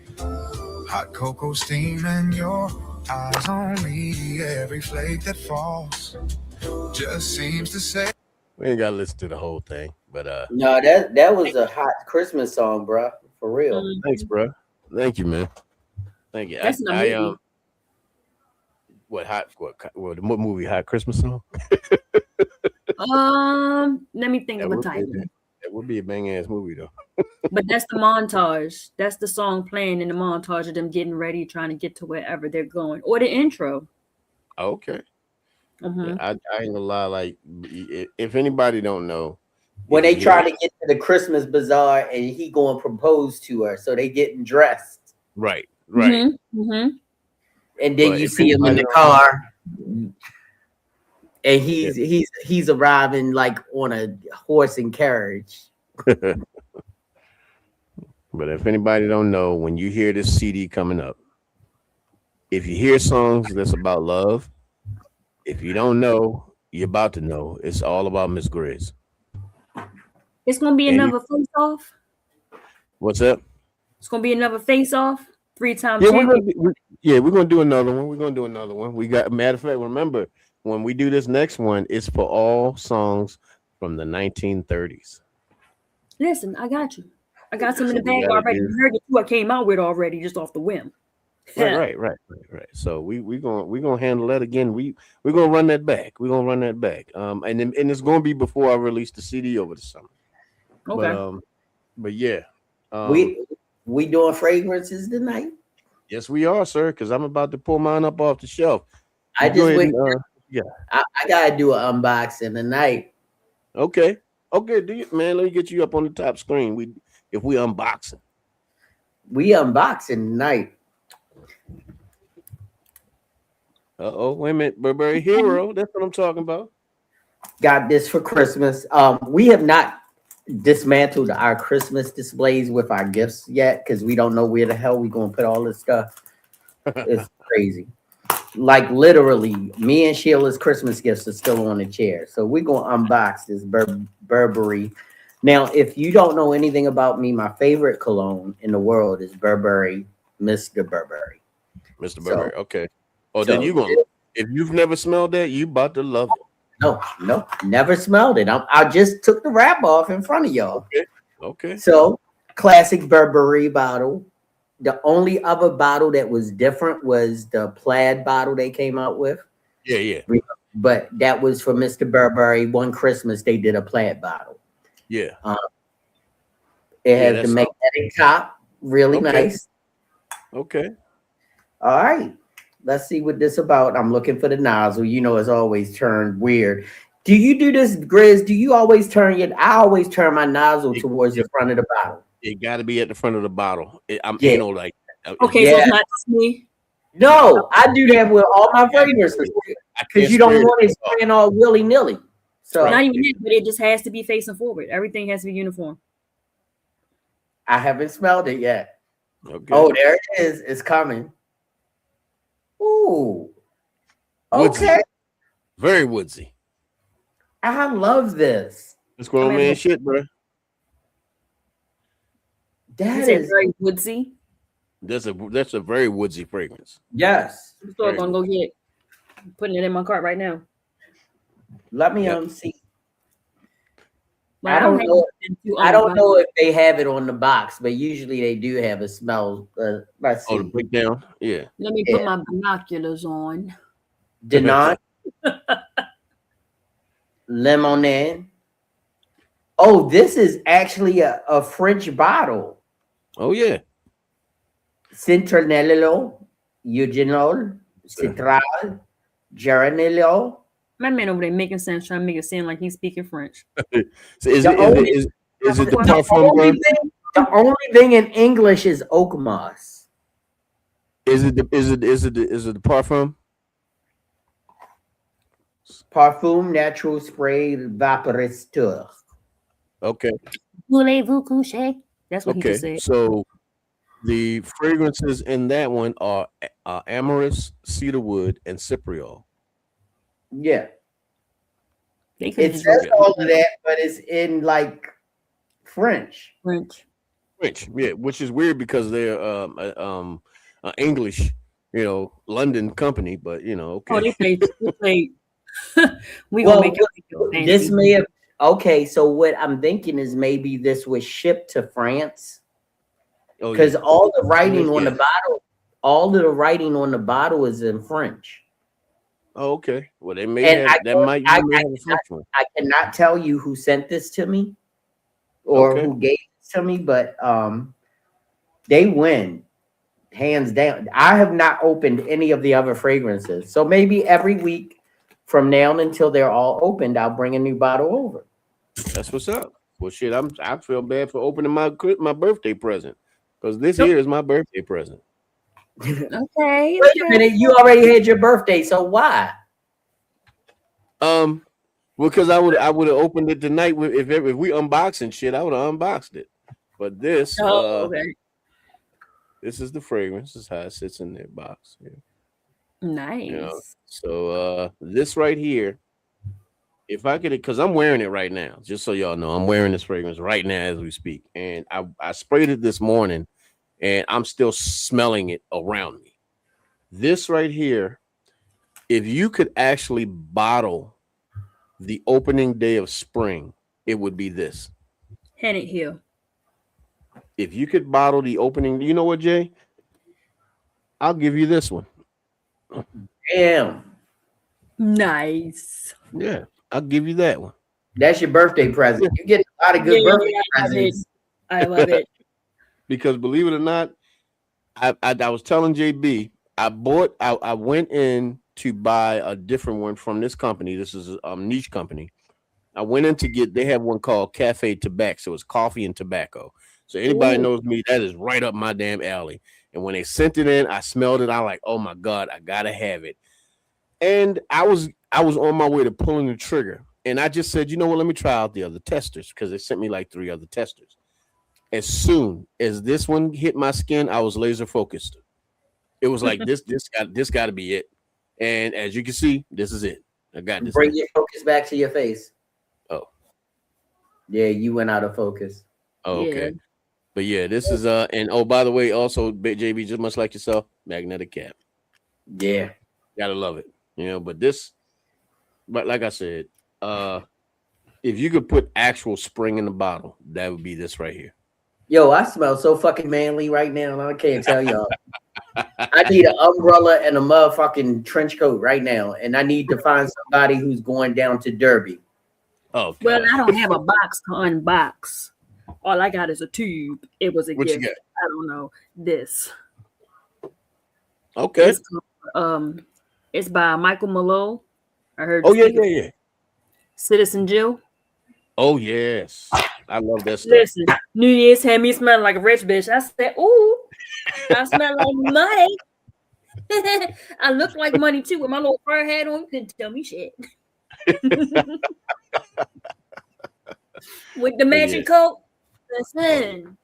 Hot cocoa steam and your eyes on me. Every flake that falls just seems to say. We ain't gotta listen to the whole thing, but No, that was a hot Christmas song, bro. For real. thanks, bro. Thank you, man. Thank you. That's not movie. What movie? Hot Christmas song? Let me think That of a would, title. that would be a bang ass movie though. But that's the montage. That's the song playing in the montage of them getting ready, trying to get to wherever they're going, or the intro. Okay. Mhm. Yeah, I ain't gonna lie. Like, if anybody don't know, When if they you try hear- to get to the Christmas bazaar and he going to propose to her, so they getting dressed. right, Mhm. Mhm. And then But you if see him in anybody the don't- car. And he's arriving like on a horse and carriage. but if anybody don't know, when you hear this CD coming up, if you hear songs that's about love, if you don't know, you're about to know. It's all about Miss Grizz. It's gonna be And another face off. What's up? It's gonna be another face off. 3-time Yeah, champion. we're gonna do another one. We're gonna do another one. We got matter of fact, remember when we do this next one, it's for all songs from the 1930s. Listen, I got you. I got some in So the we bag gotta already. do- You heard the two I came out with already, just off the whim. Right. So we gonna handle that again. We're gonna run that back. We're gonna run that back. And it's gonna be before I release the CD over the summer. Okay. But yeah. We doing fragrances tonight. Yes, we are, sir. Because I'm about to pull mine up off the shelf. I Go just ahead wait. and, I gotta do an unboxing tonight. Okay. Do you, man? Let me get you up on the top screen. If we unboxing. We unboxing tonight. Wait a minute, Burberry Hero. That's what I'm talking about. Got this for Christmas. We have not dismantled our Christmas displays with our gifts yet because we don't know where the hell we gonna put all this stuff. It's crazy. Like literally, me and Sheila's Christmas gifts are still on the chair. So we're gonna unbox this Burberry. Now, if you don't know anything about me, my favorite cologne in the world is Burberry, Mr. Burberry. Mr. Burberry. So, okay. Oh, then you gonna if you've never smelled that, you about to love it. No, never smelled it. I just took the wrap off in front of y'all. Okay. So, classic Burberry bottle. The only other bottle that was different was the plaid bottle they came out with. Yeah. But that was for Mr. Burberry. One Christmas, they did a plaid bottle. Yeah. It has the magnetic top. Really nice. Okay. All right. Let's see what this about. I'm looking for the nozzle. You know, it's always turned weird. Do you do this, Grizz? Do you always turn it? I always turn my nozzle towards the front of the bottle. It got to be at the front of the bottle. I'm anal like that. Okay, so it's not just me. No, I do that with all my fragrances because you don't want it spraying all willy nilly. So not even that, but it just has to be facing forward. Everything has to be uniform. I haven't smelled it yet. Okay. Oh, there it is. It's coming. Ooh. Woodsy. Okay. Very woodsy. I love this. That's grown man shit, bro. That is very woodsy. That's a very woodsy fragrance. Yes. I'm still gonna go get putting it in my cart right now. Let me see. But I don't know if they have it on the box, but usually they do have a smell. Let's see. Oh, the breakdown. Yeah. Let me put my binoculars on. Denon. Lemonade. Oh, this is actually a French bottle. Oh, yeah. Citronello, Eugenol, Citral, Geranillo. My man over there making sense, trying to make it sound like he's speaking French. So is it the parfum? The only thing in English is oak moss. Is it the parfum? Parfum natural spray vaporisteur. Okay. Voulez-vous coucher? That's what he just said. So the fragrances in that one are amorous, cedarwood, and cypriol. Yeah. It says all of that, but it's in like French. Yeah, which is weird because they're English, London company, but okay. Oh, they play. We gonna make it this may have so what I'm thinking is maybe this was shipped to France. Because all the writing on the bottle, all of the writing on the bottle is in French. Oh, okay. Well, they may have that. I cannot tell you who sent this to me or who gave it to me, but they win hands down. I have not opened any of the other fragrances, so maybe every week from now until they're all opened, I'll bring a new bottle over. That's what's up. Well, shit, I feel bad for opening my birthday present because this year is my birthday present. Okay. Wait a minute, you already had your birthday, so why? Because I would have opened it tonight if we unboxing shit, I would have unboxed it. But this, this is the fragrance. This is how it sits in their box. Yeah. Nice. So this right here, if I could, because I'm wearing it right now, just so y'all know, I'm wearing this fragrance right now as we speak, and I sprayed it this morning. And I'm still smelling it around me. This right here, if you could actually bottle the opening day of spring, it would be this. Hand it here. If you could bottle the opening, you know what, Jay? I'll give you this one. Damn. Nice. Yeah, I'll give you that one. That's your birthday present. You get a lot of good birthday presents. I love it. Because believe it or not, I was telling JB, I went in to buy a different one from this company. This is a niche company. I went in to they have one called Cafe Tobacco. So it's coffee and tobacco. So anybody knows me, that is right up my damn alley. And when they sent it in, I smelled it. I like, oh my God, I gotta have it. And I was on my way to pulling the trigger. And I just said, you know what? Let me try out the other testers because they sent me like 3 other testers. As soon as this one hit my skin, I was laser focused. It was like this got to be it. And as you can see, this is it. I got this. Bring your focus back to your face. Oh, yeah, you went out of focus. Oh, okay. Yeah. But yeah, this is and oh, by the way, also JB, just much like yourself, magnetic cap. Yeah, Gotta love it. But this, but like I said, if you could put actual spring in the bottle, that would be this right here. Yo, I smell so fucking manly right now. I can't tell y'all. I need an umbrella and a motherfucking trench coat right now, and I need to find somebody who's going down to Derby. Oh, God. Well, I don't have a box to unbox. All I got is a tube. It was a What gift. you got? I don't know this. Okay. It's by Michael Malone. I heard. Oh yeah. Citizen Jill. Oh yes, I love that stuff. Listen, New Year's had me smelling like a rich bitch. I said, "Ooh, I smell like money." I look like money too with my little fur hat on. You couldn't tell me shit. With the matching coat. Listen.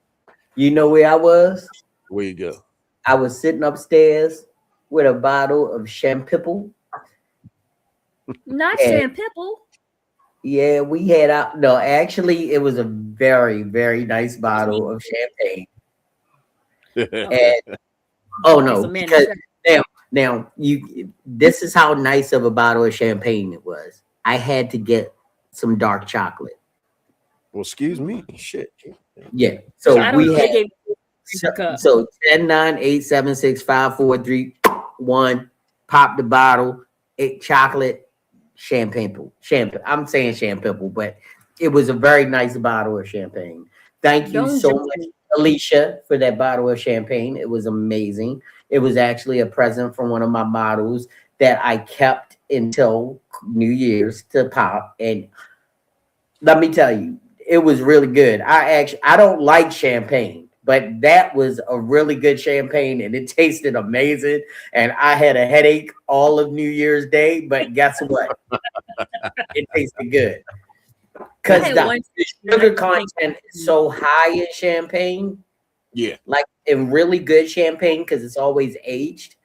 You know where I was? Where you go? I was sitting upstairs with a bottle of champagne. Not champagne. Yeah, we had out. No, actually, it was a very, very nice bottle of champagne. And oh no, because now this is how nice of a bottle of champagne it was. I had to get some dark chocolate. Well, excuse me. Shit. Yeah. So we had so 10, 9, 8, 7, 6, 5, 4, 3, 1. Pop the bottle. Chocolate. Champagne. I'm saying champagne, but it was a very nice bottle of champagne. Thank you so much, Alicia, for that bottle of champagne. It was amazing. It was actually a present from one of my models that I kept until New Year's to pop. And let me tell you, it was really good. I don't like champagne, but that was a really good champagne and it tasted amazing. And I had a headache all of New Year's Day, but guess what? It tasted good. Because the sugar content is so high in champagne. Yeah. Like in really good champagne, because it's always aged,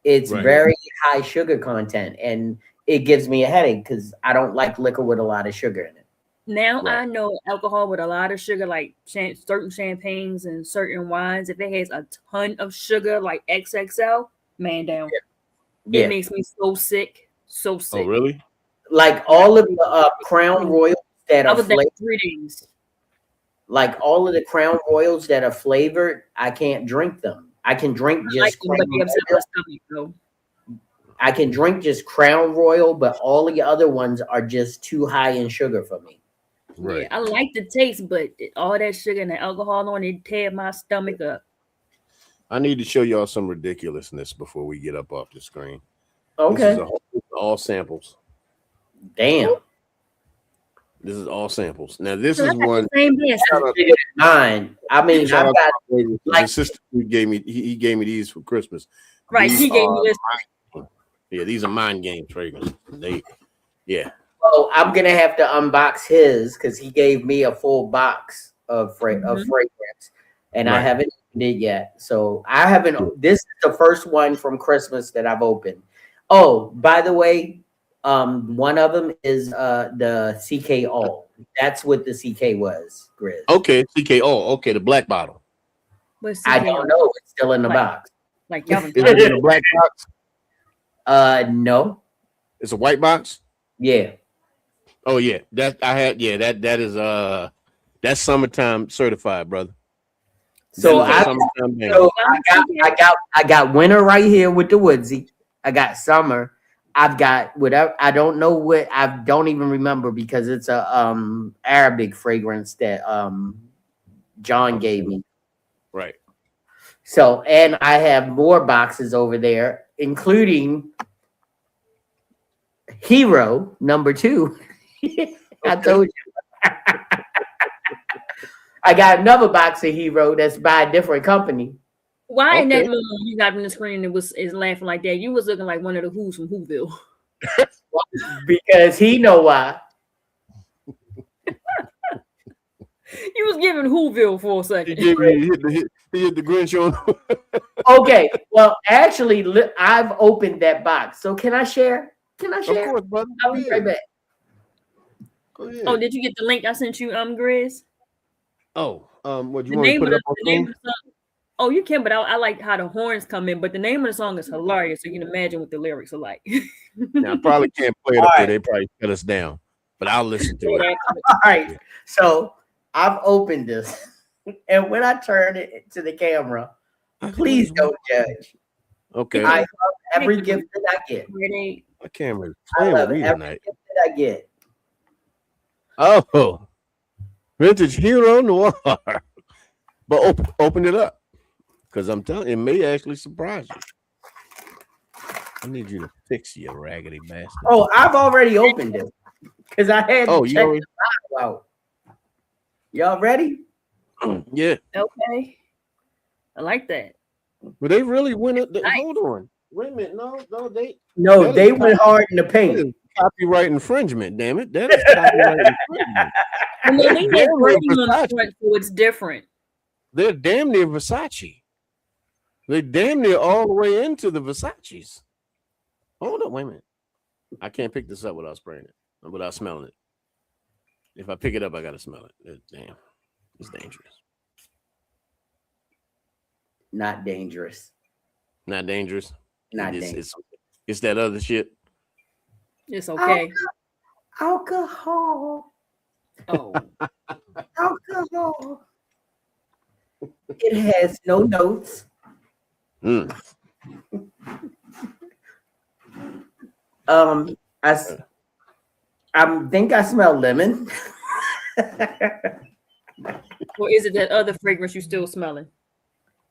it's very high sugar content. And it gives me a headache because I don't like liquor with a lot of sugar in it. Now I know alcohol with a lot of sugar, like certain champagnes and certain wines, if it has a ton of sugar, like XXL, man down. Yeah. It makes me so sick. So sick. Oh, really? Like all of the Crown Royals that are flavored. 3 days. Like all of the Crown Royals that are flavored, I can't drink them. I can drink just I can drink just Crown Royal, but all the other ones are just too high in sugar for me. Right. Yeah, I like the taste, but all that sugar and the alcohol on it tear my stomach up. I need to show y'all some ridiculousness before we get up off the screen. Okay. This is all samples. Damn. This is all samples. Now this is one. Mine. I mean, I've got like sister who gave me. He gave me these for Christmas. Right. These he gave me this. Yeah, these are mind game fragrance. Yeah. Well, I'm gonna have to unbox his because he gave me a full box of fragrance, and I haven't opened it yet. So I haven't. This is the first one from Christmas that I've opened. Oh, by the way, one of them is the CK All. That's what the CK was, Grizz. Okay, CK All. Okay, the black bottle. I don't know. It's still in the box. Like Calvin Is it in a black box? No. It's a white box. Yeah. Oh yeah, that I had. Yeah, that is that's summertime certified, brother. So I got winter right here with the Woodsy. I got summer. I've got whatever. I don't know what. I don't even remember because it's a Arabic fragrance that John gave me. Right. So, and I have more boxes over there, including Hero #2. I told you. I got another box of Hero that's by a different company. Why in that moment you got on the screen and is laughing like that? You was looking like one of the Who's from Whoville. Because he know why. You was giving Whoville for a He second. gave me he hit the Grinch on. Okay, well, actually, I've opened that box. So can I share? Can I Of share? course, brother. I'll be right back. Go ahead. Oh, did you get the link I sent you, Grizz? Oh, what you The want to name put of it the, up on the name screen? of the song. Oh, you can, but I like how the horns come in. But the name of the song is hilarious, so you can imagine what the lyrics are like. Now, I probably can't play it All up there. right. They probably shut us down, but I'll listen to it. All right. So I've opened this, and when I turn it to the camera, please don't judge. Okay. I love every gift that I get. My camera's I playing with love me every tonight. gift that I get. Oh, vintage hero noir. But open it up, because I'm telling you, it may actually surprise you. I need you to fix your raggedy bastard. Oh, I've already opened it because I had to check the box out. Y'all ready? Yeah. Okay. I like that. But they really went up. Hold on. Wait a minute. No, they. No, they went hard in the paint. Copyright infringement, damn it. That is copyright infringement. And they leave that Damn near writing on the Versace. front, so it's different. They're damn near Versace. They damn near all the way into the Versace's. Hold on, wait a minute. I can't pick this up without spraying it, without smelling it. If I pick it up, I gotta smell it. Damn, it's dangerous. Not dangerous. Not dangerous. Not dangerous. It's that other shit. It's okay. Alcohol. Oh. Alcohol. It has no notes. Mm. I think I smell lemon. Or is it that other fragrance you still smelling?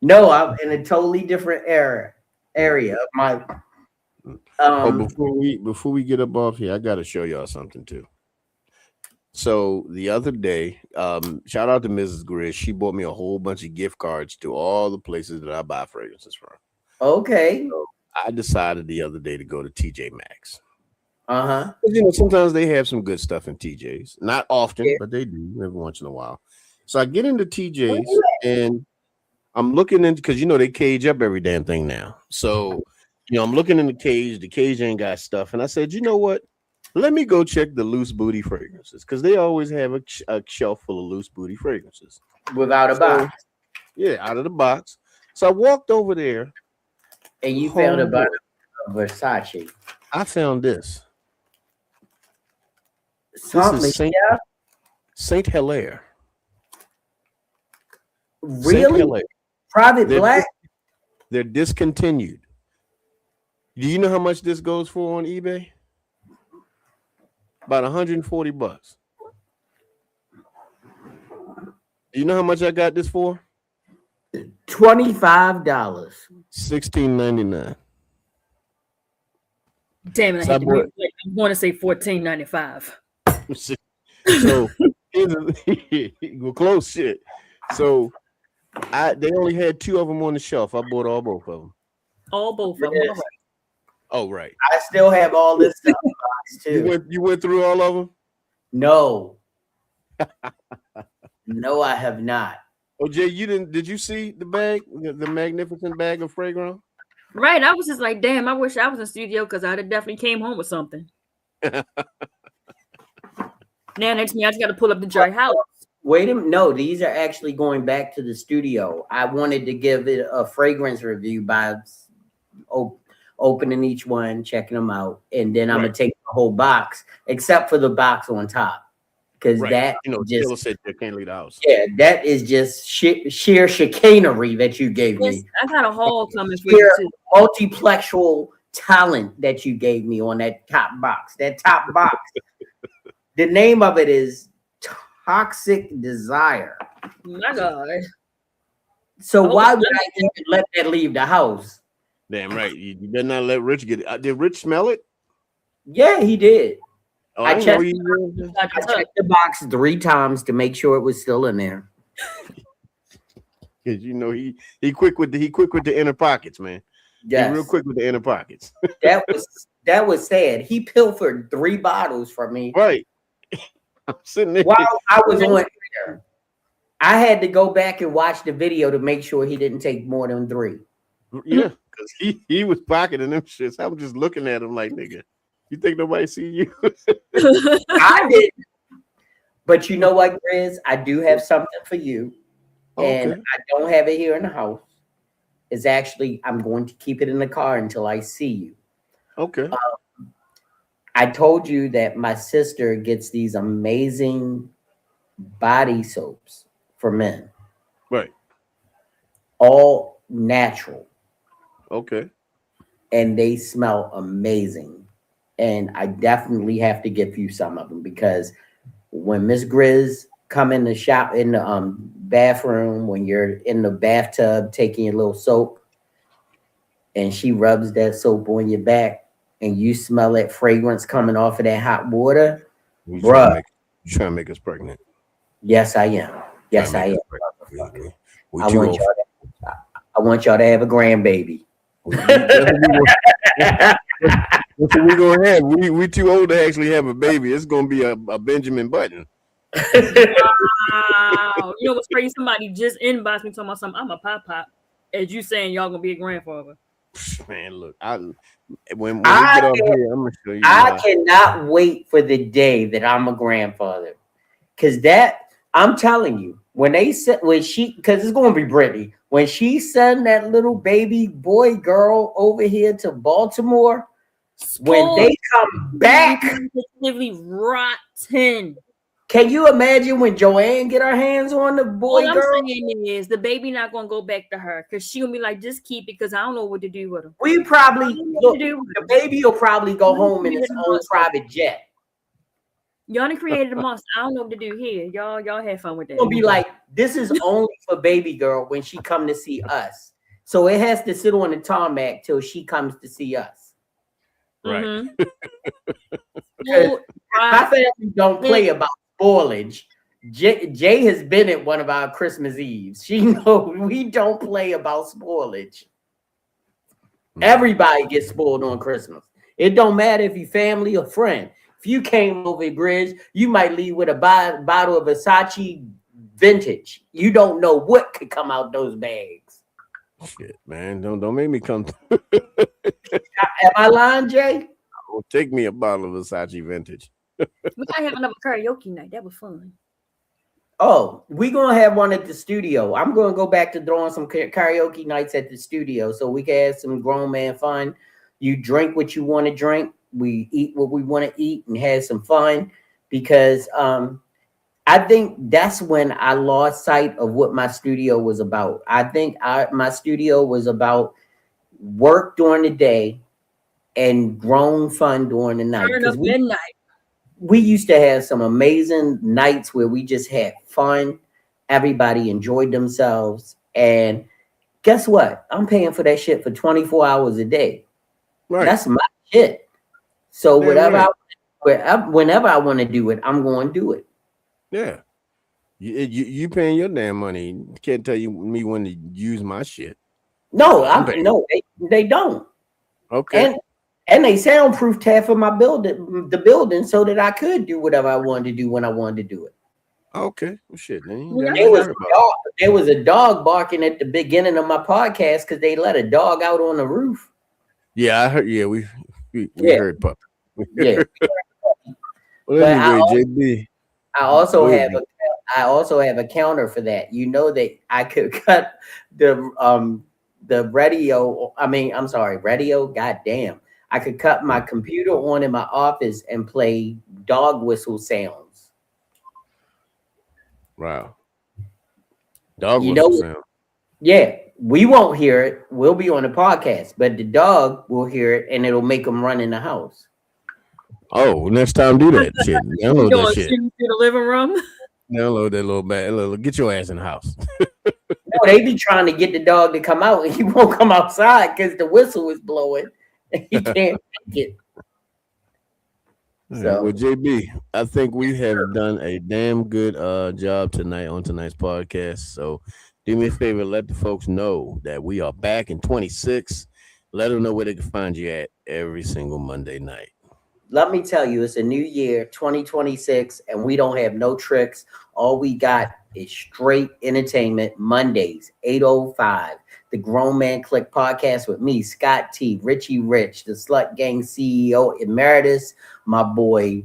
No, I'm in a totally different area of my. Before we get up off here, I gotta show y'all something too. So the other day, shout out to Mrs. Grizz. She bought me a whole bunch of gift cards to all the places that I buy fragrances from. Okay. So I decided the other day to go to TJ Maxx. Uh-huh. You know, sometimes they have some good stuff in TJ's. Not often, but they do every once in a while. So I get into TJ's and I'm looking into, because you know they cage up every damn thing now. So I'm looking in the cage. The cage ain't got stuff, and I said, you know what? Let me go check the loose booty fragrances, because they always have a shelf full of loose booty fragrances without a box. Yeah, out of the box. So I walked over there, and you found a Versace. I found this. Something, yeah. Saint Hilaire. Really? Private Black? They're discontinued. Do you know how much this goes for on eBay? About $140. Do you know how much I got this for? $25. $16.99. Damn it! I want to say $14.95. So we're close. Shit. So they only had 2 of them on the shelf. I bought both of them. Both of them. Oh, right. I still have all this stuff in the box too. You went through all of them? No. No, I have not. Oh, Jay, did you see the bag, the magnificent bag of fragrance? Right. I was just like, damn, I wish I was in studio, because I'd have definitely came home with something. Now next me, I just got to pull up the dry house. Wait a minute. No, these are actually going back to the studio. I wanted to give it a fragrance review by opening each one, checking them out, and then I'm gonna take the whole box, except for the box on top, because that just said you can't leave the house. Yeah, that is just sheer chicanery that you gave me. I got a haul coming for you too. Multiplexual talent that you gave me on that top box. That top box. The name of it is Toxic Desire. My God. So why would I even let that leave the house? Damn right. You better not let Rich get it. Did Rich smell it? Yeah, he did. Oh, I checked the box 3 times to make sure it was still in there. Because he quick with the inner pockets, man. Yeah, real quick with the inner pockets. that was sad. He pilfered 3 bottles from me. Right. I'm sitting there while I was on air. I had to go back and watch the video to make sure he didn't take more than 3. Yeah, because he was pocketing them shits. I was just looking at him like, nigga, you think nobody see you? I didn't. But you know what, Grizz? I do have something for you. And Okay. I don't have it here in the house. It's actually, I'm going to keep it in the car until I see you. Okay. I told you that my sister gets these amazing body soaps for men, Right. all natural, Okay. and they smell amazing. And I definitely have to give you some of them because when Miss Grizz come in the shop in the bathroom, when you're in the bathtub taking your little soap, and she rubs that soap on your back, and you smell that fragrance coming off of that hot water, You bruh. trying to make us pregnant. Yes, I am. Yes, I am. We I too want old. y'all. I want y'all to have a grandbaby. That's what we gonna have. We too old to actually have a baby. It's gonna be a Benjamin Button. Wow. You know what's crazy? Somebody just inboxed me talking about something. I'm a pop. As you saying y'all gonna be a grandfather. Man, look, when we get off here, I'm gonna show you. I cannot wait for the day that I'm a grandfather, because that I'm telling you, when because it's gonna be Brittany when she sent that little baby boy girl over here to Baltimore. When they come back, Positively rotten. can you imagine when Joanne get her hands on the boy All girl? I'm saying is the baby not gonna go back to her because she gonna be like, just keep it because I don't know what to do with him. We probably look, the baby will probably go home in his own private jet. Y'all done created a monster. I don't know what to do here. Y'all have fun with that. It's gonna be like, this is only for baby girl when she come to see us. So it has to sit on the tarmac till she comes to see us. Right. Mm-hmm. My family don't play about spoilage. Jay has been at one of our Christmas Eves. She knows we don't play about spoilage. Everybody gets spoiled on Christmas. It don't matter if you family or friend. If you came over at Grizz, you might leave with a bottle of Versace vintage. You don't know what could come out those bags. Shit, man, don't make me come. Am I lying, Jay? Oh, take me a bottle of Versace vintage. We gotta have another karaoke night. That was fun. Oh, we're gonna have one at the studio. I'm gonna go back to throwing some karaoke nights at the studio so we can have some grown man fun. You drink what you want to drink. We eat what we want to eat and have some fun, because I think that's when I lost sight of what my studio was about. I think my studio was about work during the day and grown fun during the night. Turn up midnight. We used to have some amazing nights where we just had fun. Everybody enjoyed themselves. And guess what? I'm paying for that shit for 24 hours a day. Right. That's my shit. So Yeah, whenever I want to do it, I'm going to do it. Yeah. You paying your damn money. Can't tell me when to use my shit. No, they don't. Okay. And they soundproofed half of my the building, so that I could do whatever I wanted to do when I wanted to do it. Okay. Well, shit. Then There was a dog barking at the beginning of my podcast because they let a dog out on the roof. Yeah, I heard. Yeah, we heard pup. Yeah. Well, anyway, JB. I also have a counter for that. You know that I could cut the radio. Radio. Goddamn. I could cut my computer on in my office and play dog whistle sounds. Wow. Dog whistle sound. Yeah, we won't hear it. We'll be on the podcast, but the dog will hear it, and it'll make them run in the house. Oh, next time do that shit. Download that shit. To the living room. Download that little bad. Get your ass in the house. No, they be trying to get the dog to come out, and he won't come outside because the whistle is blowing. He can't make it. So, well, JB, I think we have done a damn good job tonight on tonight's podcast. So, do me a favor, let the folks know that we are back in 26. Let them know where they can find you at every single Monday night. let me tell you, it's a new year, 2026, and we don't have no tricks. All we got is straight entertainment. Mondays, 8:05. The Grown Man Click podcast with me, Scott T, Richie Rich, the Slut Gang CEO Emeritus, my boy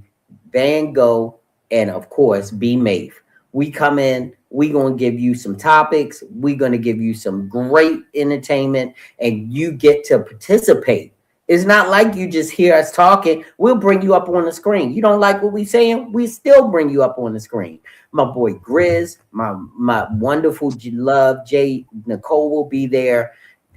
Van Gogh, and of course, B Maeve. We come in, we gonna give you some topics, we're gonna give you some great entertainment, and you get to participate. It's not like you just hear us talking. We'll bring you up on the screen. You don't like what we saying? We still bring you up on the screen. My boy Grizz, my wonderful love, Jay Nicole will be there.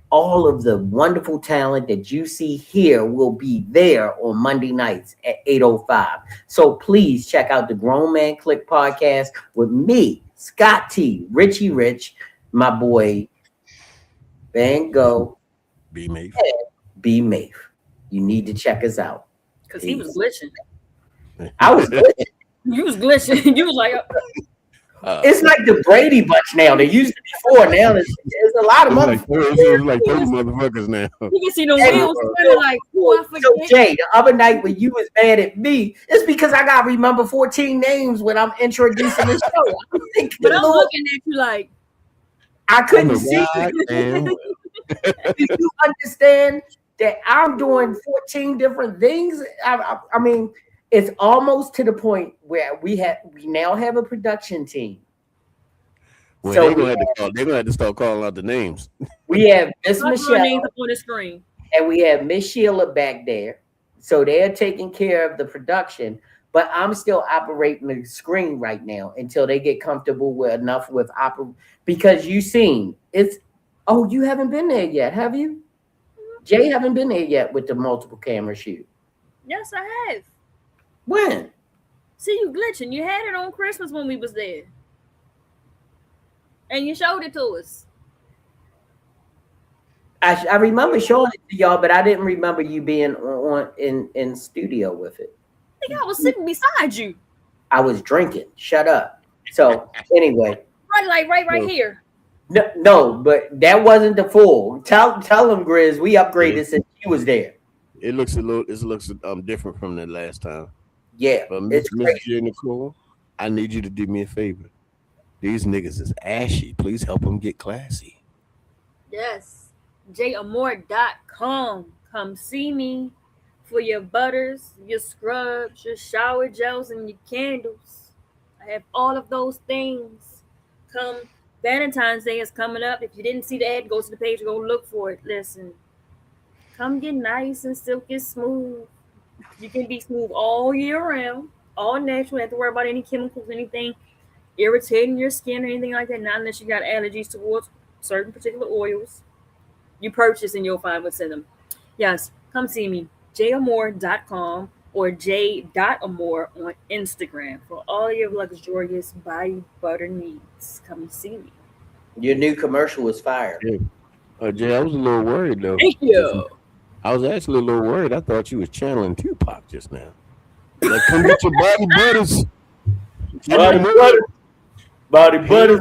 All of the wonderful talent that you see here will be there on Monday nights at 8:05. So please check out the Grown Man Click podcast with me, Scott T, Richie Rich, my boy Van Gogh, B Maeve. B Maeve. You need to check us out. Because he was glitching. I was glitching. You was glitching. You was like, It's like the Brady Bunch now. They used to be 4. Now there's a lot of motherfuckers. It's like 30 motherfuckers now. you can see the wheels spinning like, oh, I forget. So Jay, the other night when you was mad at me, it's because I gotta remember 14 names when I'm introducing the show. I'm thinking, But I'm Lord, looking at you like, I couldn't see. Do you understand that I'm doing 14 different things? I mean, it's almost to the point where we now have a production team. Well, So they're gonna have to start calling out the names. we have Miss my Michelle names up on the screen. and we have Miss Sheila back there. So they're taking care of the production, but I'm still operating the screen right now until they get comfortable with because you seen it's. Oh, you haven't been there yet, have you? Jay haven't been there yet with the multiple camera shoot. Yes, I have. When? See, you glitching. You had it on Christmas when we was there. And you showed it to us. I remember showing it to y'all, but I didn't remember you being in studio with it. I think I was sitting beside you. I was drinking. Shut up. So anyway. Right here. No, but that wasn't the full. Tell them, Grizz, we upgraded since he was there. It looks different from the last time. Yeah, But it's Miss great. J. Nicole, I need you to do me a favor. These niggas is ashy. Please help them get classy. Yes. JAmore.com. Come see me for your butters, your scrubs, your shower gels, and your candles. I have all of those things. Come. Valentine's Day is coming up. If you didn't see the ad, go to the page, go look for it. Listen, come get nice and silky smooth. You can be smooth all year round, all natural. You don't have to worry about any chemicals, anything irritating your skin or anything like that. Not unless you got allergies towards certain particular oils. You purchase and you'll find what's in them. Yes, come see me. JAmore.com or j.amore on Instagram for all your luxurious body butter needs. Come see me. Your new commercial was fire. Yeah. Jay, I was a little worried though. Thank you. I was actually a little worried. I thought you was channeling Tupac just now. Like, come get your body butters. Body butter.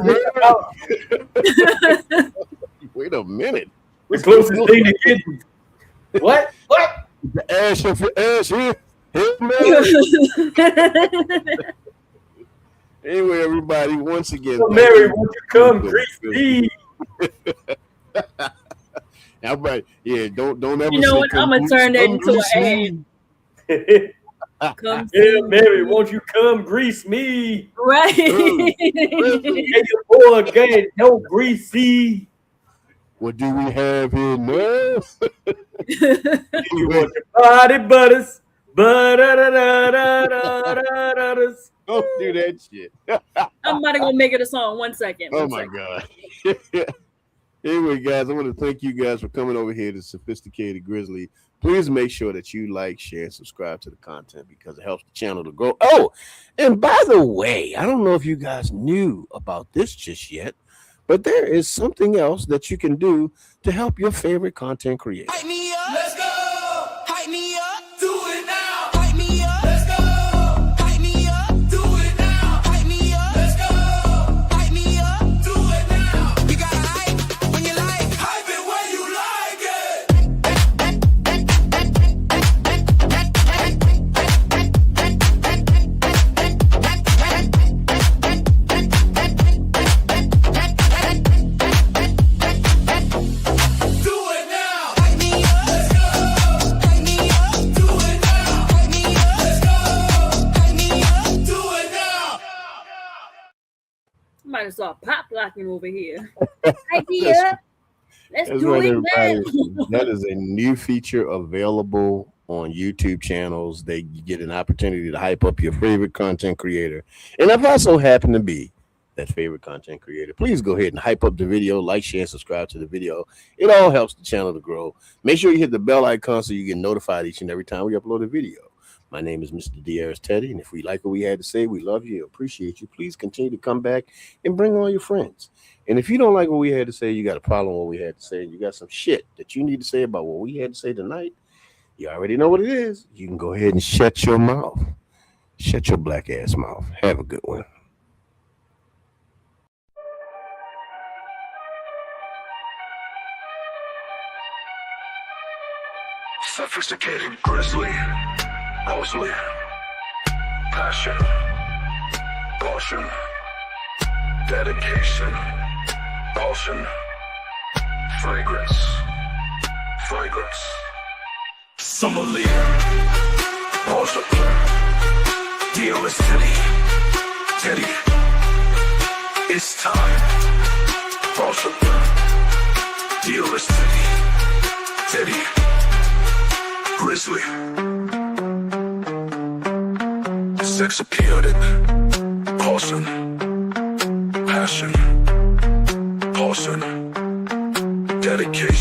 Wait a minute. The closest thing to getting. What? The ash of your ash here. Anyway, everybody, once again. Oh, Mary, won't you come grease me? Everybody, yeah, don't ever. You know what? I'm gonna turn that into an ad. Come Yeah, Mary, won't you come grease me? right. Hey, your boy, again, no greasy. What do we have here now? You want your body butters. Butters. Don't do that shit. I'm about to go make it a song. 1 second. Oh my God. Anyway, guys, I want to thank you guys for coming over here to Sophisticated Grizzly. Please make sure that you like, share, and subscribe to the content because it helps the channel to grow. Oh, and by the way, I don't know if you guys knew about this just yet, but there is something else that you can do to help your favorite content creator. Hype me up. Let's go. Hype me up. Do it now. Hype me up. Let's go. Hype me up. Do it now. Hype me up. Let's go. Hype me up. Do it now. You gotta hype when you like. Hype it when you like it. Somebody start pop locking over here. Idea. Let's That's do right, it, everybody. man. That is a new feature available on YouTube channels. They get an opportunity to hype up your favorite content creator. And if I so happen to be that favorite content creator, please go ahead and hype up the video, like, share, and subscribe to the video. It all helps the channel to grow. Make sure you hit the bell icon so you get notified each and every time we upload a video. My name is Mr. Diaz Teddy, and if we like what we had to say, we love you, appreciate you. Please continue to come back and bring all your friends. And if you don't like what we had to say, you got a problem with what we had to say, you got some shit that you need to say about what we had to say tonight, you already know what it is. You can go ahead and shut your mouth. Shut your black ass mouth. Have a good one. Sophisticated grizzly, mostly passion, caution, dedication, caution, fragrance, summer leader, caution, deal is Teddy, it's time, caution, deal is Teddy. Grizzly, sex appealed, caution, passion, caution, dedication.